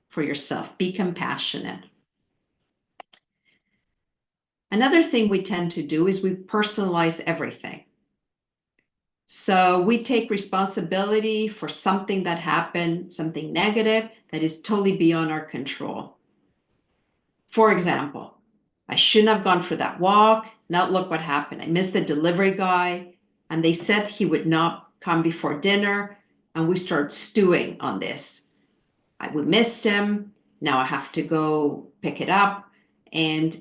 for yourself. Be compassionate. Another thing we tend to do is we personalize everything. So we take responsibility for something that happened, something negative that is totally beyond our control. For example, I shouldn't have gone for that walk. Now look what happened. I missed the delivery guy and they said he would not come before dinner and we start stewing on this. We missed him. Now I have to go pick it up. And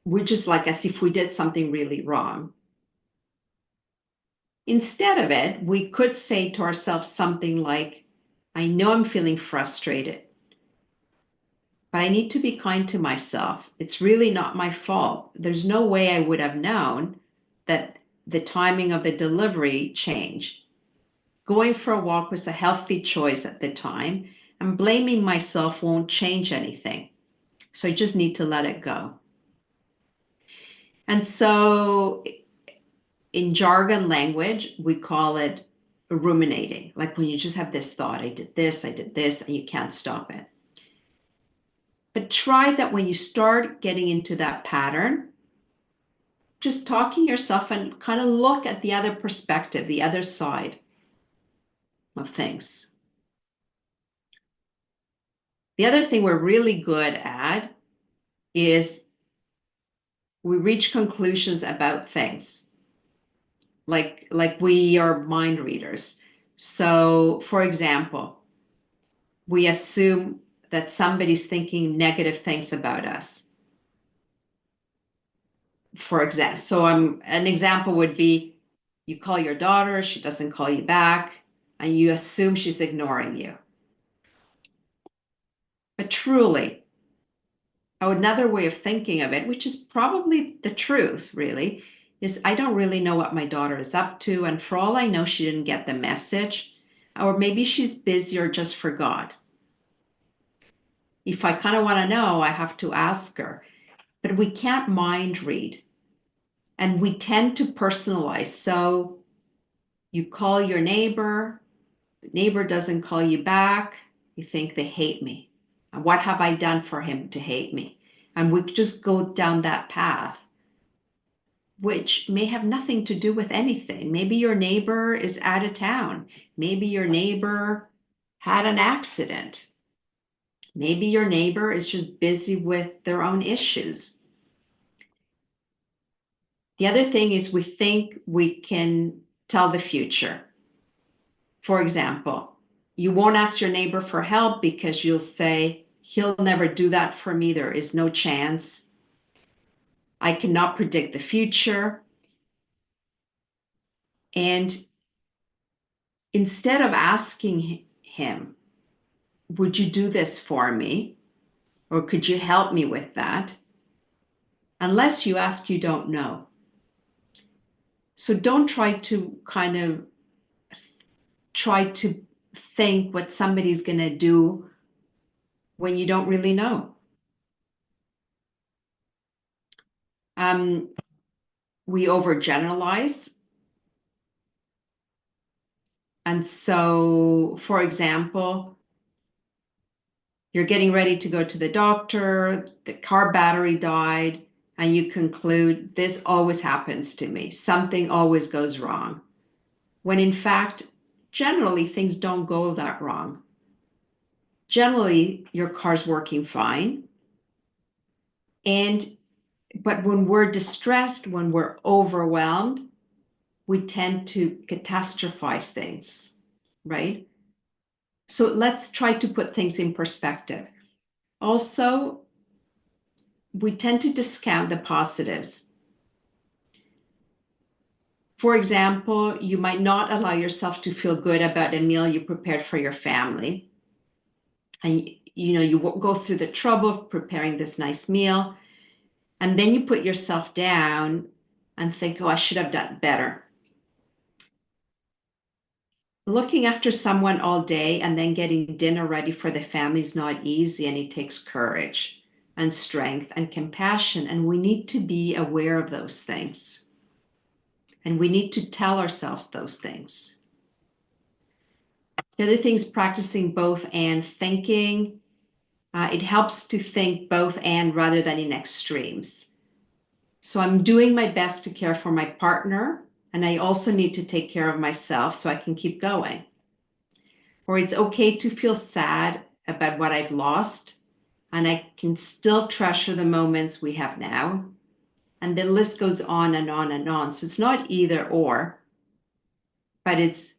we're just like as if we did something really wrong. Instead of it, we could say to ourselves something like, I know I'm feeling frustrated, but I need to be kind to myself. It's really not my fault. There's no way I would have known that the timing of the delivery changed. Going for a walk was a healthy choice at the time, and blaming myself won't change anything. So I just need to let it go. And so in jargon language, we call it ruminating, like when you just have this thought, I did this, and you can't stop it. But try that when you start getting into that pattern, just talking yourself and kind of look at the other perspective, the other side of things. The other thing we're really good at is we reach conclusions about things. Like we are mind readers. So, for example, we assume that somebody's thinking negative things about us. For example, so an example would be you call your daughter, she doesn't call you back, and you assume she's ignoring you. But truly, another way of thinking of it, which is probably the truth, really, is I don't really know what my daughter is up to. And for all I know, she didn't get the message, or maybe she's busy or just forgot. If I kind of want to know, I have to ask her. But we can't mind read. And we tend to personalize. So you call your neighbor, the neighbor doesn't call you back, you think they hate me. And what have I done for him to hate me? And we just go down that path, which may have nothing to do with anything. Maybe your neighbor is out of town. Maybe your neighbor had an accident. Maybe your neighbor is just busy with their own issues. The other thing is we think we can tell the future. For example, you won't ask your neighbor for help because you'll say, he'll never do that for me. There is no chance. I cannot predict the future. And instead of asking him, would you do this for me? Or could you help me with that? Unless you ask, you don't know. So don't try to try to think what somebody's going to do when you don't really know. Um, we overgeneralize. And so, for example, you're getting ready to go to the doctor, the car battery died, and you conclude, this always happens to me. Something always goes wrong. When in fact, generally things don't go that wrong. Generally, your car's working fine. And but when we're distressed, when we're overwhelmed, we tend to catastrophize things, right? So let's try to put things in perspective. Also, we tend to discount the positives. For example, you might not allow yourself to feel good about a meal you prepared for your family. And you go through the trouble of preparing this nice meal, and then you put yourself down and think, oh, I should have done better. Looking after someone all day and then getting dinner ready for the family is not easy, and it takes courage and strength and compassion. And we need to be aware of those things. And we need to tell ourselves those things. The other thing is practicing both and thinking. It helps to think both and rather than in extremes. So I'm doing my best to care for my partner, and I also need to take care of myself so I can keep going. Or it's okay to feel sad about what I've lost, and I can still treasure the moments we have now. And the list goes on and on and on. So it's not either or, but it's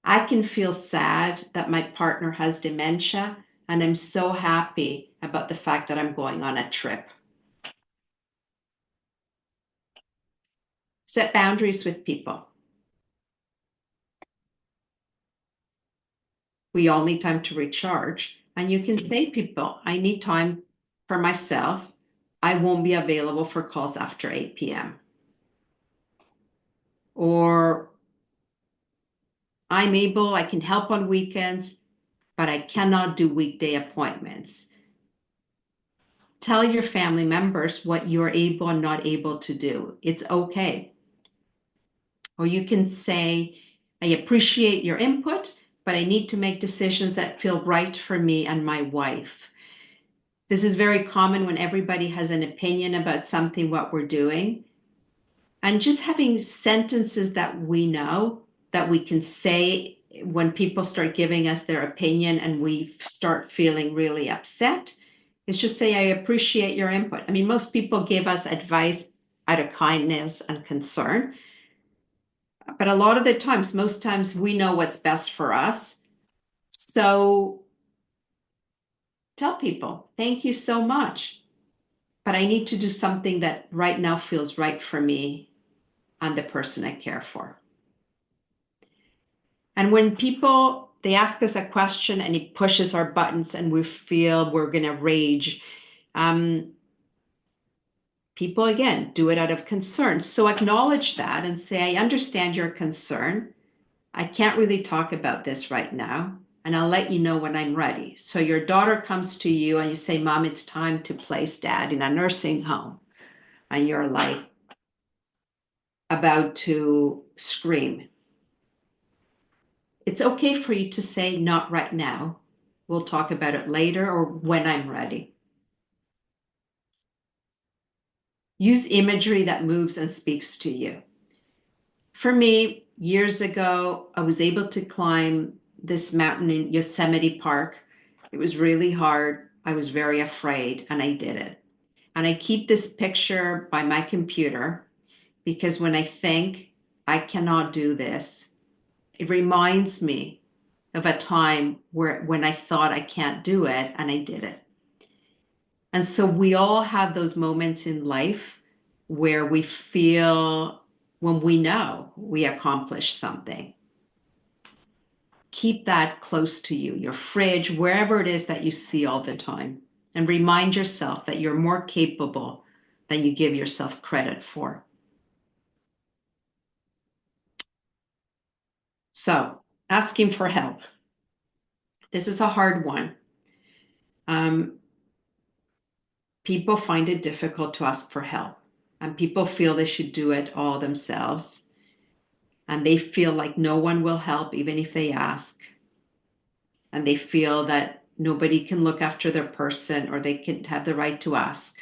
I can feel sad that my partner has dementia, and I'm so happy about the fact that I'm going on a trip. Set boundaries with people. We all need time to recharge. And you can say, people, I need time for myself. I won't be available for calls after 8 p.m. Or I can help on weekends, but I cannot do weekday appointments. Tell your family members what you're able and not able to do. It's okay. Or you can say, I appreciate your input, but I need to make decisions that feel right for me and my wife. This is very common when everybody has an opinion about something, what we're doing. And just having sentences that we know that we can say when people start giving us their opinion and we start feeling really upset is just say, I appreciate your input. I mean, most people give us advice out of kindness and concern. But a lot of the times, most times we know what's best for us. So tell people, thank you so much, but I need to do something that right now feels right for me and the person I care for. And when people, they ask us a question and it pushes our buttons and we feel we're going to rage, people, again, do it out of concern. So acknowledge that and say, I understand your concern. I can't really talk about this right now, and I'll let you know when I'm ready. So your daughter comes to you and you say, Mom, it's time to place Dad in a nursing home. And you're like about to scream. It's okay for you to say, not right now. We'll talk about it later or when I'm ready. Use imagery that moves and speaks to you. For me, years ago, I was able to climb this mountain in Yosemite Park. It was really hard. I was very afraid, and I did it. And I keep this picture by my computer because when I think I cannot do this, it reminds me of a time when I thought I can't do it and I did it. And so we all have those moments in life where we feel when we know we accomplished something. Keep that close to you, your fridge, wherever it is that you see all the time. And remind yourself that you're more capable than you give yourself credit for. So, asking for help. This is a hard one. Um, People find it difficult to ask for help, and people feel they should do it all themselves, and they feel like no one will help even if they ask, and they feel that nobody can look after their person or they can have the right to ask.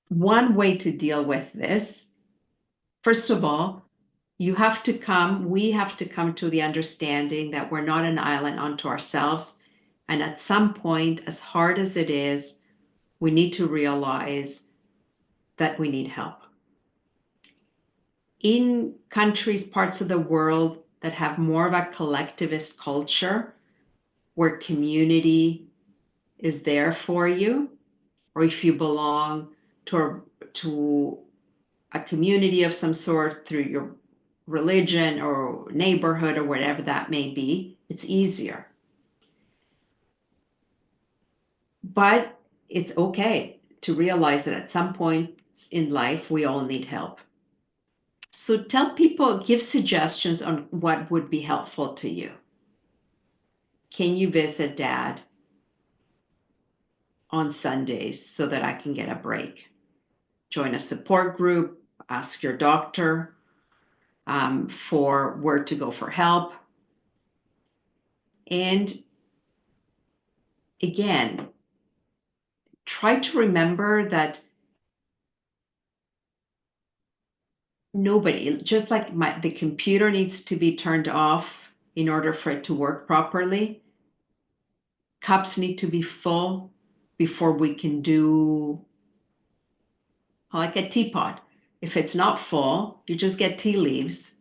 One way to deal with this, first of all, we have to come to the understanding that we're not an island unto ourselves. And at some point, as hard as it is, we need to realize that we need help. In countries, parts of the world that have more of a collectivist culture, where community is there for you, or if you belong to a community of some sort through your religion or neighborhood or whatever that may be, it's easier. But it's okay to realize that at some point in life, we all need help. So tell people, give suggestions on what would be helpful to you. Can you visit dad on Sundays so that I can get a break? Join a support group, ask your doctor for where to go for help. And again, try to remember that nobody, just like the computer needs to be turned off in order for it to work properly, cups need to be full before we can do like a teapot. If it's not full, you just get tea leaves,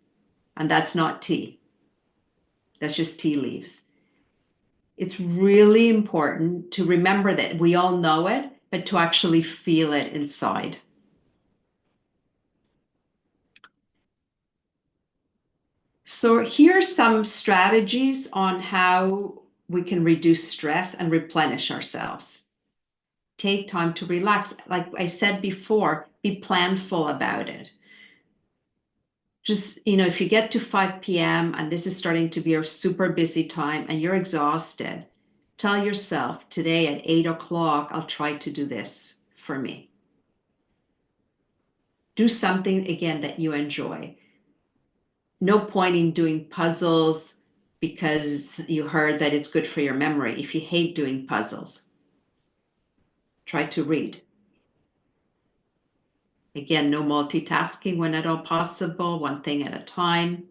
and that's not tea. That's just tea leaves. It's really important to remember that we all know it, but to actually feel it inside. So here are some strategies on how we can reduce stress and replenish ourselves. Take time to relax. Like I said before, be planful about it. Just, if you get to 5 p.m. and this is starting to be a super busy time and you're exhausted, tell yourself today at 8 o'clock, I'll try to do this for me. Do something again that you enjoy. No point in doing puzzles because you heard that it's good for your memory. If you hate doing puzzles, try to read. Again, no multitasking when at all possible, one thing at a time.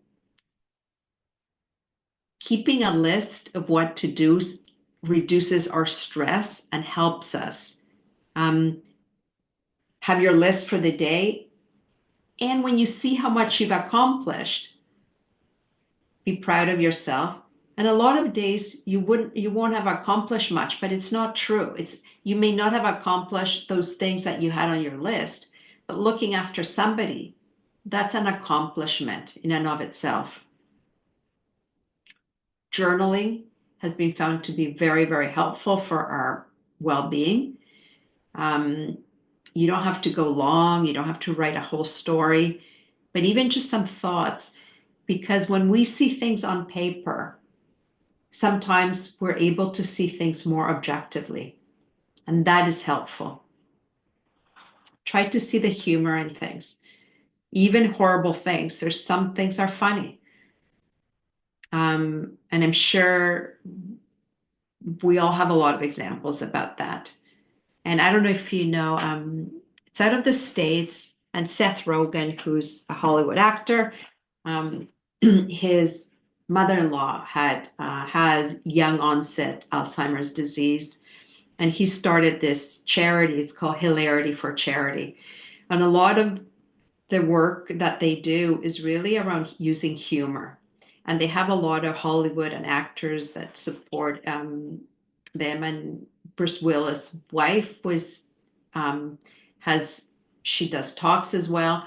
Keeping a list of what to do reduces our stress and helps us. Have your list for the day. And when you see how much you've accomplished, be proud of yourself. And a lot of days you won't have accomplished much, but it's not true. You may not have accomplished those things that you had on your list, but looking after somebody, that's an accomplishment in and of itself. Journaling has been found to be very, very helpful for our well-being. You don't have to go long, you don't have to write a whole story, but even just some thoughts, because when we see things on paper, sometimes we're able to see things more objectively, and that is helpful. Try to see the humor in things, even horrible things. There's some things are funny. And I'm sure we all have a lot of examples about that. And I don't know if you know, it's out of the States, and Seth Rogen, who's a Hollywood actor, his mother-in-law has young onset Alzheimer's disease, and he started this charity. It's called Hilarity for Charity. And a lot of the work that they do is really around using humor. And they have a lot of Hollywood and actors that support them. And Bruce Willis' wife she does talks as well.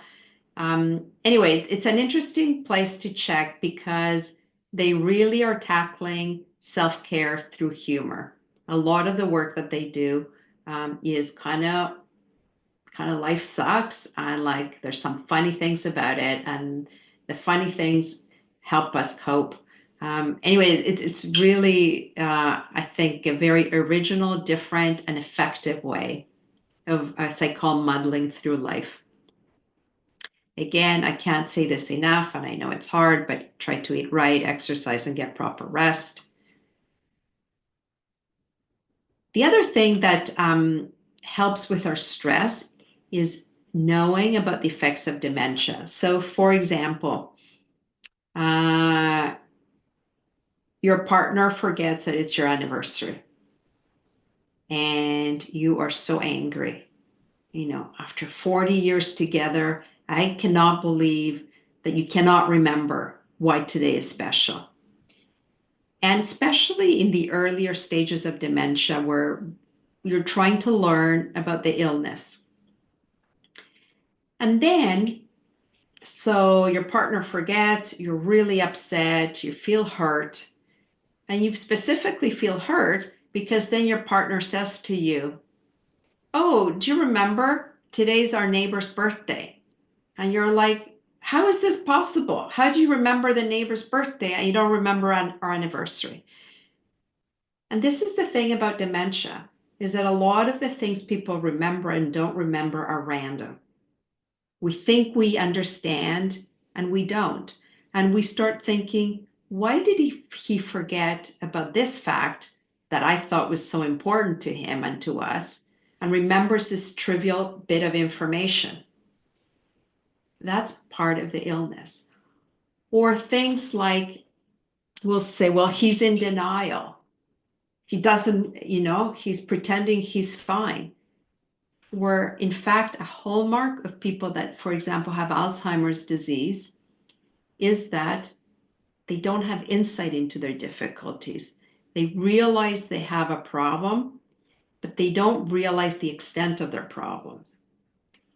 Anyway, it's an interesting place to check because they really are tackling self-care through humor. A lot of the work that they do is kind of life sucks, and like there's some funny things about it, and the funny things help us cope. Anyway, it's really, I think, a very original, different, and effective way of, as I call, muddling through life. Again, I can't say this enough, and I know it's hard, but try to eat right, exercise, and get proper rest. The other thing that helps with our stress is knowing about the effects of dementia. So, for example, uh, your partner forgets that it's your anniversary and you are so angry. You know, after 40 years together, I cannot believe that you cannot remember why today is special. And especially in the earlier stages of dementia where you're trying to learn about the illness. And then, so your partner forgets, you're really upset, you feel hurt, and you specifically feel hurt because then your partner says to you, "Oh, do you remember? Today's our neighbor's birthday." And you're like, "How is this possible? How do you remember the neighbor's birthday and you don't remember our anniversary?" And this is the thing about dementia, is that a lot of the things people remember and don't remember are random. We think we understand and we don't. And we start thinking, why did he forget about this fact that I thought was so important to him and to us, and remembers this trivial bit of information? That's part of the illness. Or things like, we'll say, well, he's in denial. He doesn't, he's pretending he's fine. Where in fact, a hallmark of people that, for example, have Alzheimer's disease is that they don't have insight into their difficulties. They realize they have a problem, but they don't realize the extent of their problems.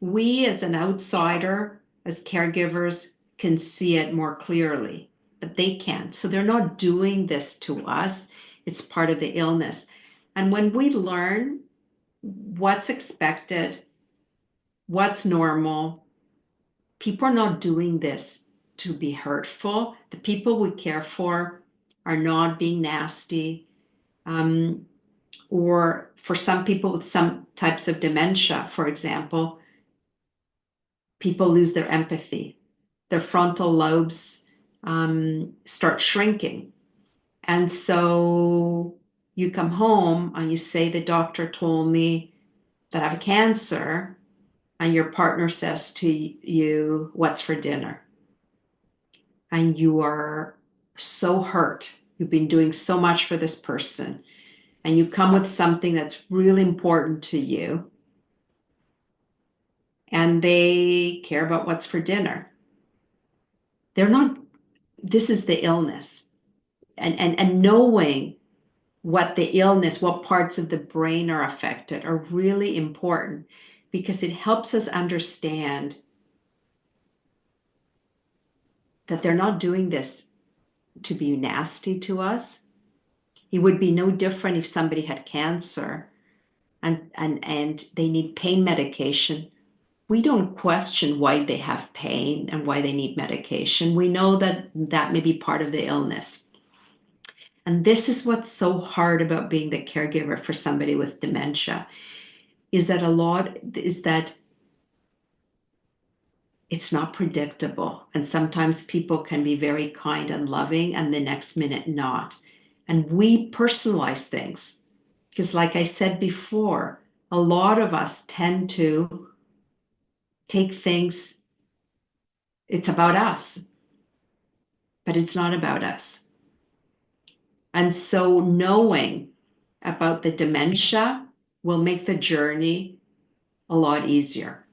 We, as an outsider, as caregivers, can see it more clearly, but they can't. So they're not doing this to us. It's part of the illness. And when we learn what's expected, what's normal, people are not doing this to be hurtful. The people we care for are not being nasty. Or for some people with some types of dementia, for example, people lose their empathy. Their frontal lobes start shrinking. And so you come home and you say, the doctor told me that I have cancer, and your partner says to you, what's for dinner? And you are so hurt. You've been doing so much for this person, and you come with something that's really important to you, and they care about what's for dinner. They're not, this is the illness. And knowing what the illness, what parts of the brain are affected are really important, because it helps us understand that they're not doing this to be nasty to us. It would be no different if somebody had cancer and they need pain medication. We don't question why they have pain and why they need medication. We know that that may be part of the illness. And this is what's so hard about being the caregiver for somebody with dementia, is that it's not predictable. And sometimes people can be very kind and loving and the next minute not. And we personalize things because, like I said before, a lot of us tend to take things, it's about us, but it's not about us. And so knowing about the dementia will make the journey a lot easier.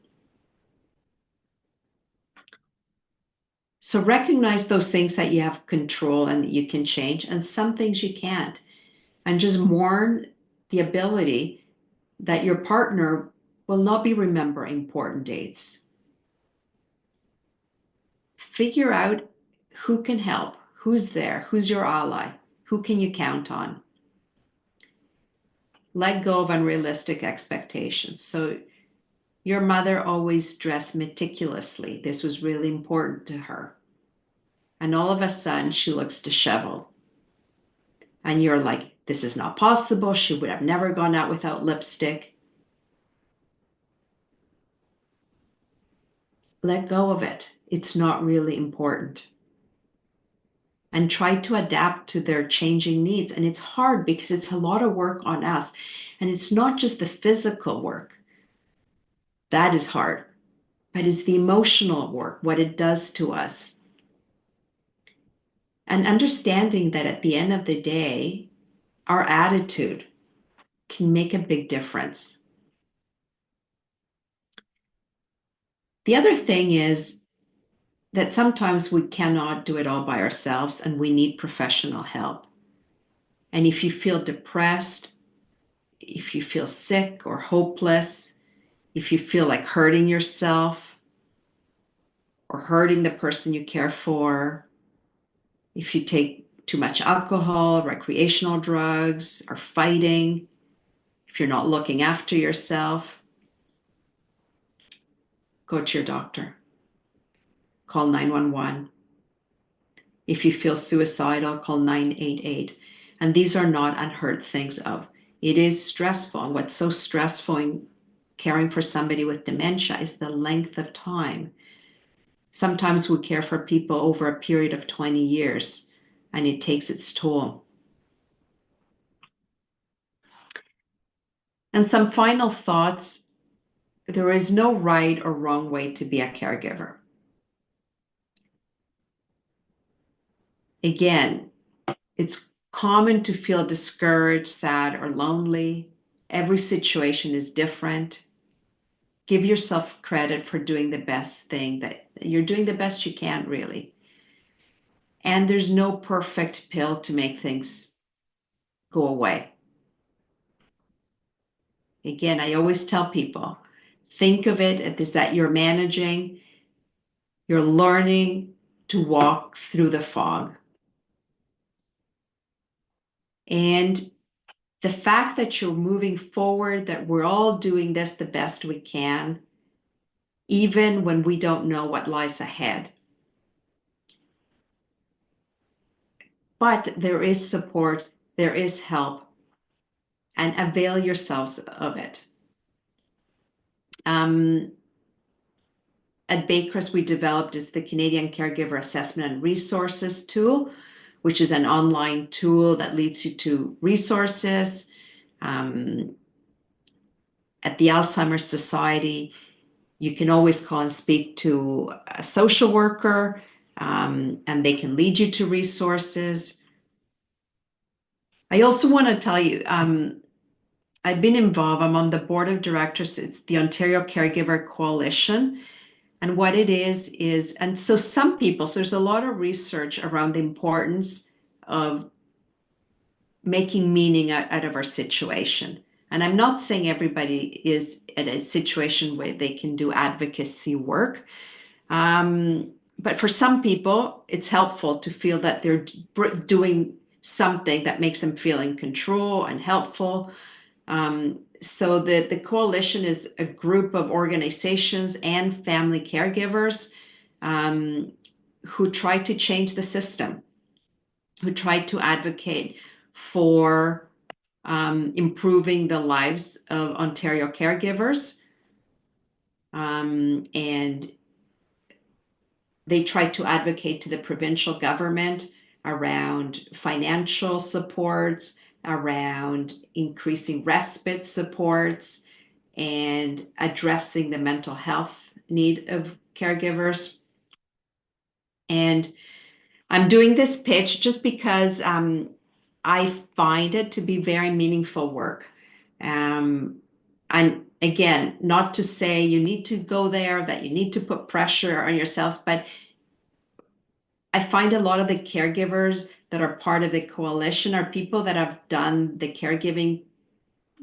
So recognize those things that you have control and that you can change, and some things you can't. And just mourn the ability that your partner will not be remembering important dates. Figure out who can help, who's there, who's your ally, who can you count on. Let go of unrealistic expectations. So your mother always dressed meticulously. This was really important to her. And all of a sudden, she looks disheveled. And you're like, this is not possible. She would have never gone out without lipstick. Let go of it. It's not really important. And try to adapt to their changing needs. And it's hard because it's a lot of work on us. And it's not just the physical work that is hard, but it's the emotional work, what it does to us. And understanding that at the end of the day, our attitude can make a big difference. The other thing is that sometimes we cannot do it all by ourselves and we need professional help. And if you feel depressed, if you feel sick or hopeless, if you feel like hurting yourself or hurting the person you care for, if you take too much alcohol, recreational drugs, or fighting, if you're not looking after yourself, go to your doctor. Call 911. If you feel suicidal, call 988. And these are not unheard things of. It is stressful. And what's so stressful in caring for somebody with dementia is the length of time. Sometimes we care for people over a period of 20 years, and it takes its toll. And some final thoughts. There is no right or wrong way to be a caregiver. Again, it's common to feel discouraged, sad, or lonely. Every situation is different. Give yourself credit for doing the best thing, that you're doing the best you can, really. And there's no perfect pill to make things go away. Again, I always tell people, think of it as that you're managing, you're learning to walk through the fog. And the fact that you're moving forward, that we're all doing this the best we can, even when we don't know what lies ahead. But there is support, there is help, and avail yourselves of it. At Baycrest, we developed is the Canadian Caregiver Assessment and Resources tool, which is an online tool that leads you to resources. At the Alzheimer Society, you can always call and speak to a social worker, and they can lead you to resources. I also want to tell you, I've been involved. I'm on the board of directors. It's the Ontario Caregiver Coalition. And what it is, and so some people, so there's a lot of research around the importance of making meaning out of our situation. And I'm not saying everybody is at a situation where they can do advocacy work. But for some people, it's helpful to feel that they're doing something that makes them feel in control and helpful. So the coalition is a group of organizations and family caregivers who try to change the system, who try to advocate for improving the lives of Ontario caregivers. And they try to advocate to the provincial government around financial supports, around increasing respite supports, and addressing the mental health need of caregivers. And I'm doing this pitch just because I find it to be very meaningful work. And again, not to say you need to go there, that you need to put pressure on yourselves, but I find a lot of the caregivers that are part of the coalition are people that have done the caregiving.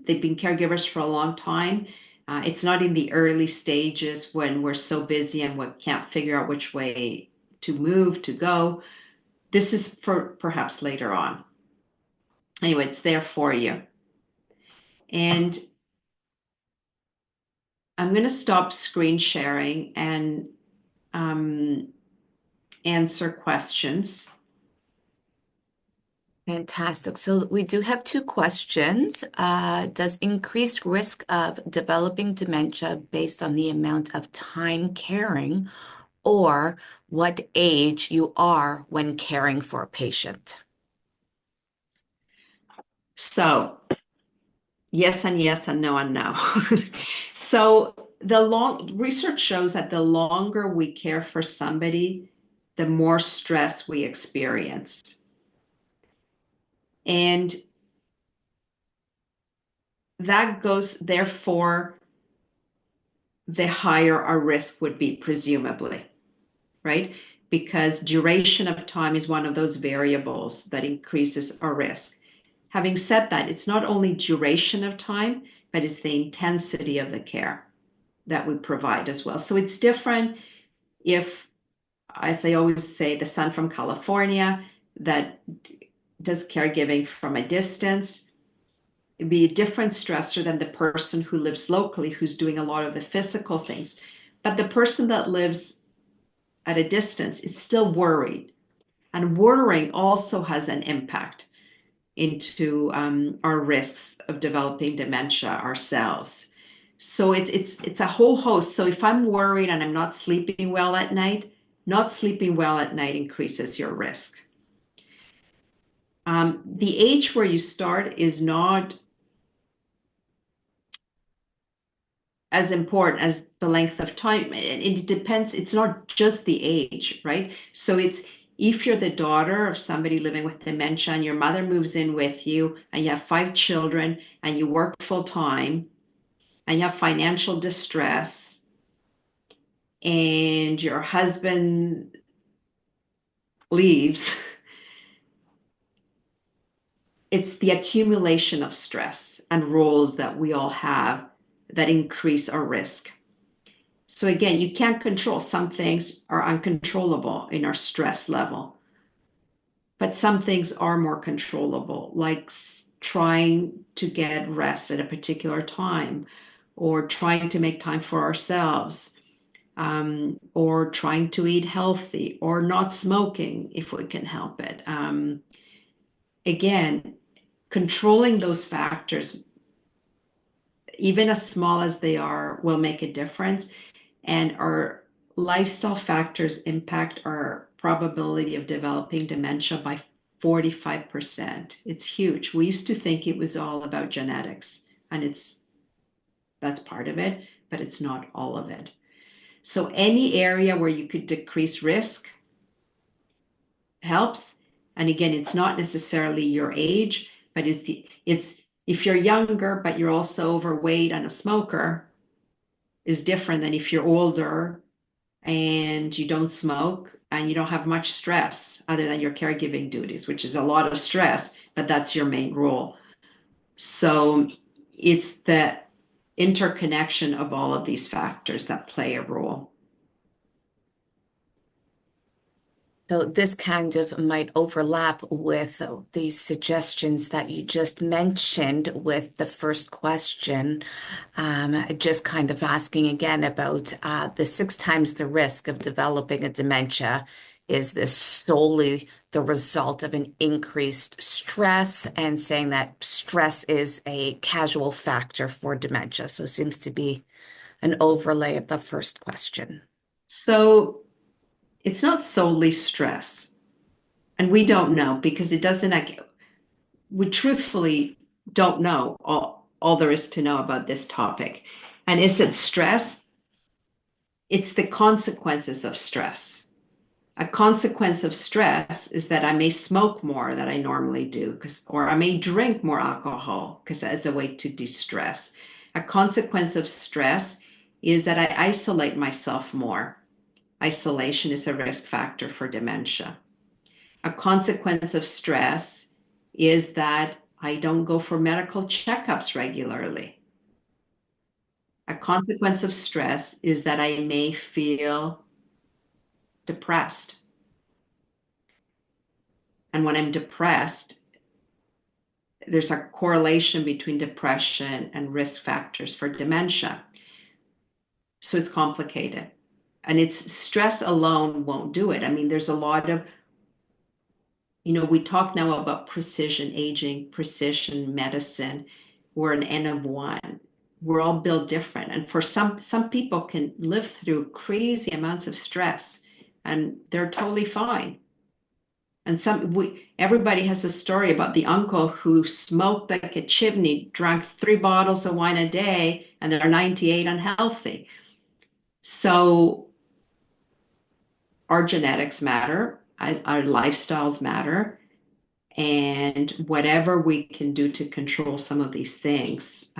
They've been caregivers for a long time. It's not in the early stages when we're so busy and we can't figure out which way to move, to go. This is for perhaps later on. Anyway, it's there for you. And I'm going to stop screen sharing and answer questions. Fantastic. So we do have two questions. Does increased risk of developing dementia based on the amount of time caring or what age you are when caring for a patient? So yes and yes and no and no. So the long research shows that the longer we care for somebody, the more stress we experience. And that goes, therefore, the higher our risk would be, presumably, right? Because duration of time is one of those variables that increases our risk. Having said that, it's not only duration of time, but it's the intensity of the care that we provide as well. So it's different if, as I always say, the son from California that does caregiving from a distance, it'd be a different stressor than the person who lives locally, who's doing a lot of the physical things. But the person that lives at a distance is still worried. And worrying also has an impact into our risks of developing dementia ourselves. So it's a whole host. So if I'm worried and I'm not sleeping well at night, not sleeping well at night increases your risk. The age where you start is not as important as the length of time. It depends. It's not just the age, right? So it's if you're the daughter of somebody living with dementia and your mother moves in with you and you have 5 children and you work full time and you have financial distress and your husband leaves, it's the accumulation of stress and roles that we all have that increase our risk. So again, you can't control. Some things are uncontrollable in our stress level, but some things are more controllable, like trying to get rest at a particular time, or trying to make time for ourselves, or trying to eat healthy, or not smoking if we can help it. Again, controlling those factors, even as small as they are, will make a difference. And our lifestyle factors impact our probability of developing dementia by 45%. It's huge. We used to think it was all about genetics, and that's part of it, but it's not all of it. So any area where you could decrease risk helps. And again, it's not necessarily your age, but it's if you're younger, but you're also overweight and a smoker, is different than if you're older and you don't smoke and you don't have much stress other than your caregiving duties, which is a lot of stress, but that's your main role. So it's the interconnection of all of these factors that play a role. So this kind of might overlap with these suggestions that you just mentioned with the first question. Just kind of asking again about the 6 times the risk of developing a dementia. Is this solely the result of an increased stress and saying that stress is a casual factor for dementia? So it seems to be an overlay of the first question. So it's not solely stress. And we don't know because it doesn't, we truthfully don't know all there is to know about this topic. And is it stress? It's the consequences of stress. A consequence of stress is that I may smoke more than I normally do, or I may drink more alcohol because as a way to de-stress. A consequence of stress is that I isolate myself more. Isolation is a risk factor for dementia. A consequence of stress is that I don't go for medical checkups regularly. A consequence of stress is that I may feel depressed. And when I'm depressed, there's a correlation between depression and risk factors for dementia. So it's complicated. And it's stress alone won't do it. I mean, there's a lot of, we talk now about precision aging, precision medicine. We're an N of one. We're all built different. And for some people can live through crazy amounts of stress and they're totally fine. And everybody has a story about the uncle who smoked like a chimney, drank 3 bottles of wine a day, and they're 98 unhealthy. So our genetics matter, our lifestyles matter, and whatever we can do to control some of these things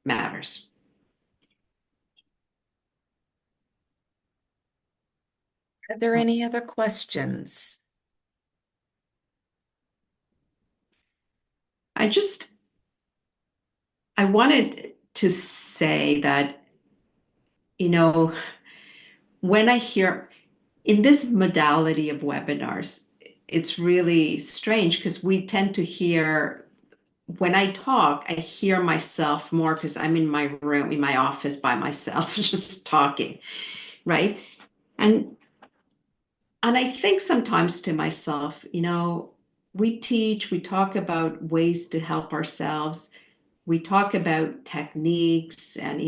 matters. Are there any other questions? I just, I wanted to say that, you know, when I hear in this modality of webinars, it's really strange because we tend to hear, when I talk, I hear myself more because I'm in my room, in my office by myself, just talking, right? And and I think sometimes to myself, we teach, we talk about ways to help ourselves. We talk about techniques and,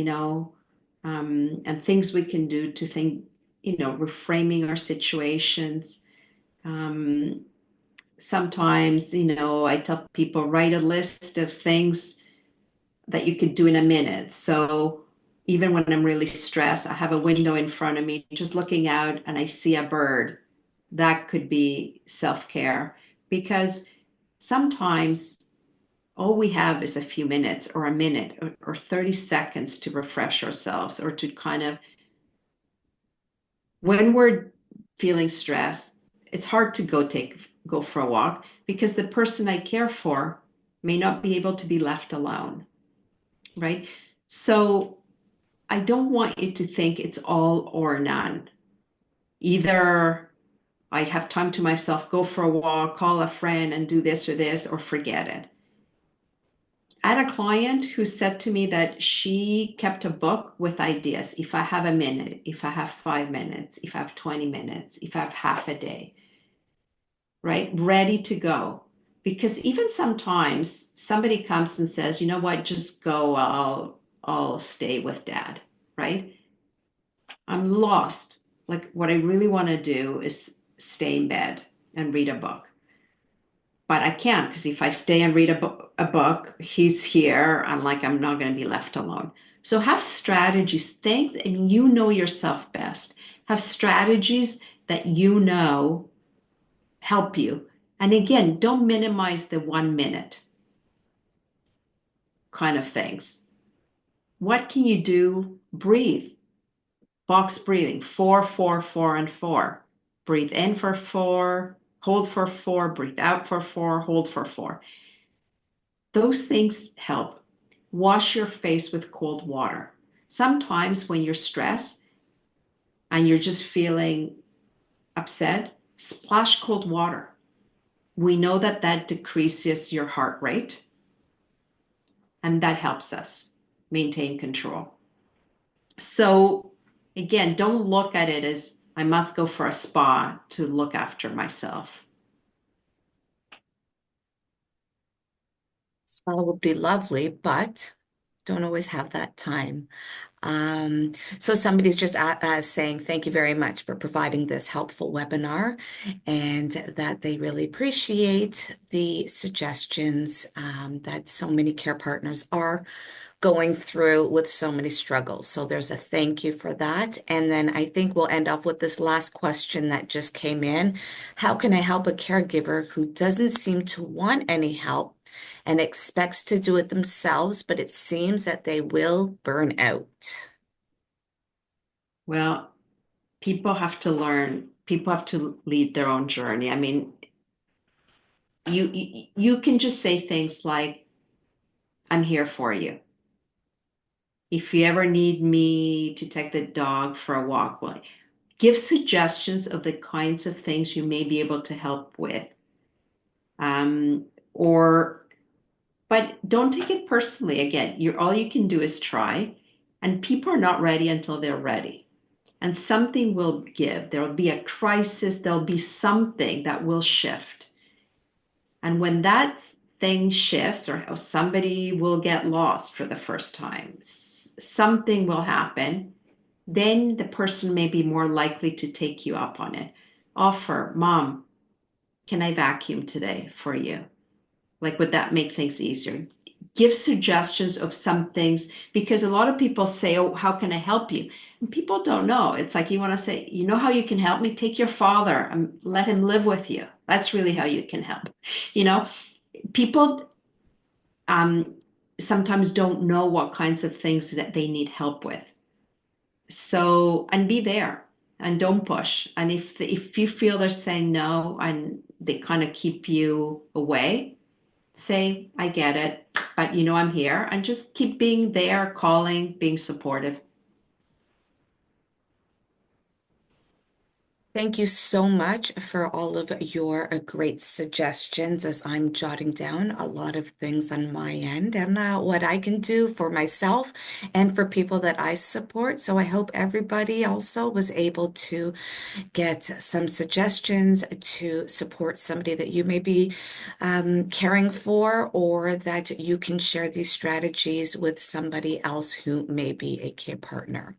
and things we can do to think, reframing our situations. Um, Sometimes, I tell people, write a list of things that you could do in a minute. So even when I'm really stressed, I have a window in front of me, just looking out and I see a bird. That could be self-care because sometimes all we have is a few minutes or a minute or 30 seconds to refresh ourselves or to kind of, when we're feeling stressed, it's hard to go for a walk because the person I care for may not be able to be left alone, right? So I don't want you to think it's all or none. Either I have time to myself, go for a walk, call a friend and do this or this, or forget it. I had a client who said to me that she kept a book with ideas. If I have a minute, if I have 5 minutes, if I have 20 minutes, if I have half a day, right? Ready to go. Because even sometimes somebody comes and says, you know what, just go, I'll stay with dad, right? I'm lost. Like what I really want to do is stay in bed and read a book. But I can't because if I stay and read a book, he's here. I'm not going to be left alone. So have strategies, things, and you know yourself best. Have strategies that you know help you. And again, don't minimize the 1 minute kind of things. What can you do? Breathe. Box breathing, 4, 4, 4, and 4. Breathe in for 4, hold for 4, breathe out for 4, hold for 4. Those things help. Wash your face with cold water. Sometimes when you're stressed and you're just feeling upset, splash cold water. We know that that decreases your heart rate and that helps us maintain control. So again, don't look at it as I must go for a spa to look after myself. Spa would be lovely, but don't always have that time. So somebody's just saying thank you very much for providing this helpful webinar and that they really appreciate the suggestions that so many care partners are going through with so many struggles. So there's a thank you for that. And then I think we'll end off with this last question that just came in. How can I help a caregiver who doesn't seem to want any help and expects to do it themselves, but it seems that they will burn out? Well, people have to learn, people have to lead their own journey. I mean, you can just say things like, I'm here for you. If you ever need me to take the dog for a walk, well, give suggestions of the kinds of things you may be able to help with. Um, or, but don't take it personally. Again, all you can do is try, and people are not ready until they're ready. and something will give. There will be a crisis, there'll be something that will shift. And when that thing shifts, or somebody will get lost for the first time, something will happen, then the person may be more likely to take you up on it. Offer, Mom, can I vacuum today for you? Like, would that make things easier? Give suggestions of some things, because a lot of people say, oh, how can I help you? And people don't know. It's like, you want to say, you know how you can help me? Take your father and let him live with you. That's really how you can help. You know, people um, sometimes don't know what kinds of things that they need help with. So, and be there and don't push. And if you feel they're saying no and they kind of keep you away, say, I get it, but you know I'm here, and just keep being there, calling, being supportive. Thank you so much for all of your great suggestions as I'm jotting down a lot of things on my end and what I can do for myself and for people that I support. So I hope everybody also was able to get some suggestions to support somebody that you may be caring for, or that you can share these strategies with somebody else who may be a care partner.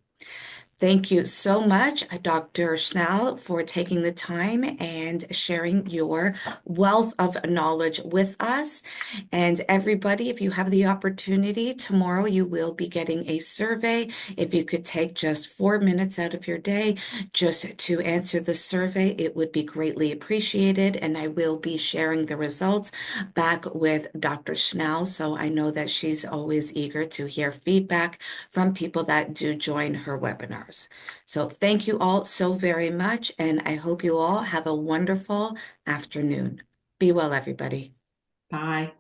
Thank you so much, Dr. Shnall, for taking the time and sharing your wealth of knowledge with us. And everybody, if you have the opportunity, tomorrow you will be getting a survey. If you could take just 4 minutes out of your day just to answer the survey, it would be greatly appreciated. And I will be sharing the results back with Dr. Shnall. So I know that she's always eager to hear feedback from people that do join her webinars. So thank you all so very much, and I hope you all have a wonderful afternoon. Be well, everybody. Bye.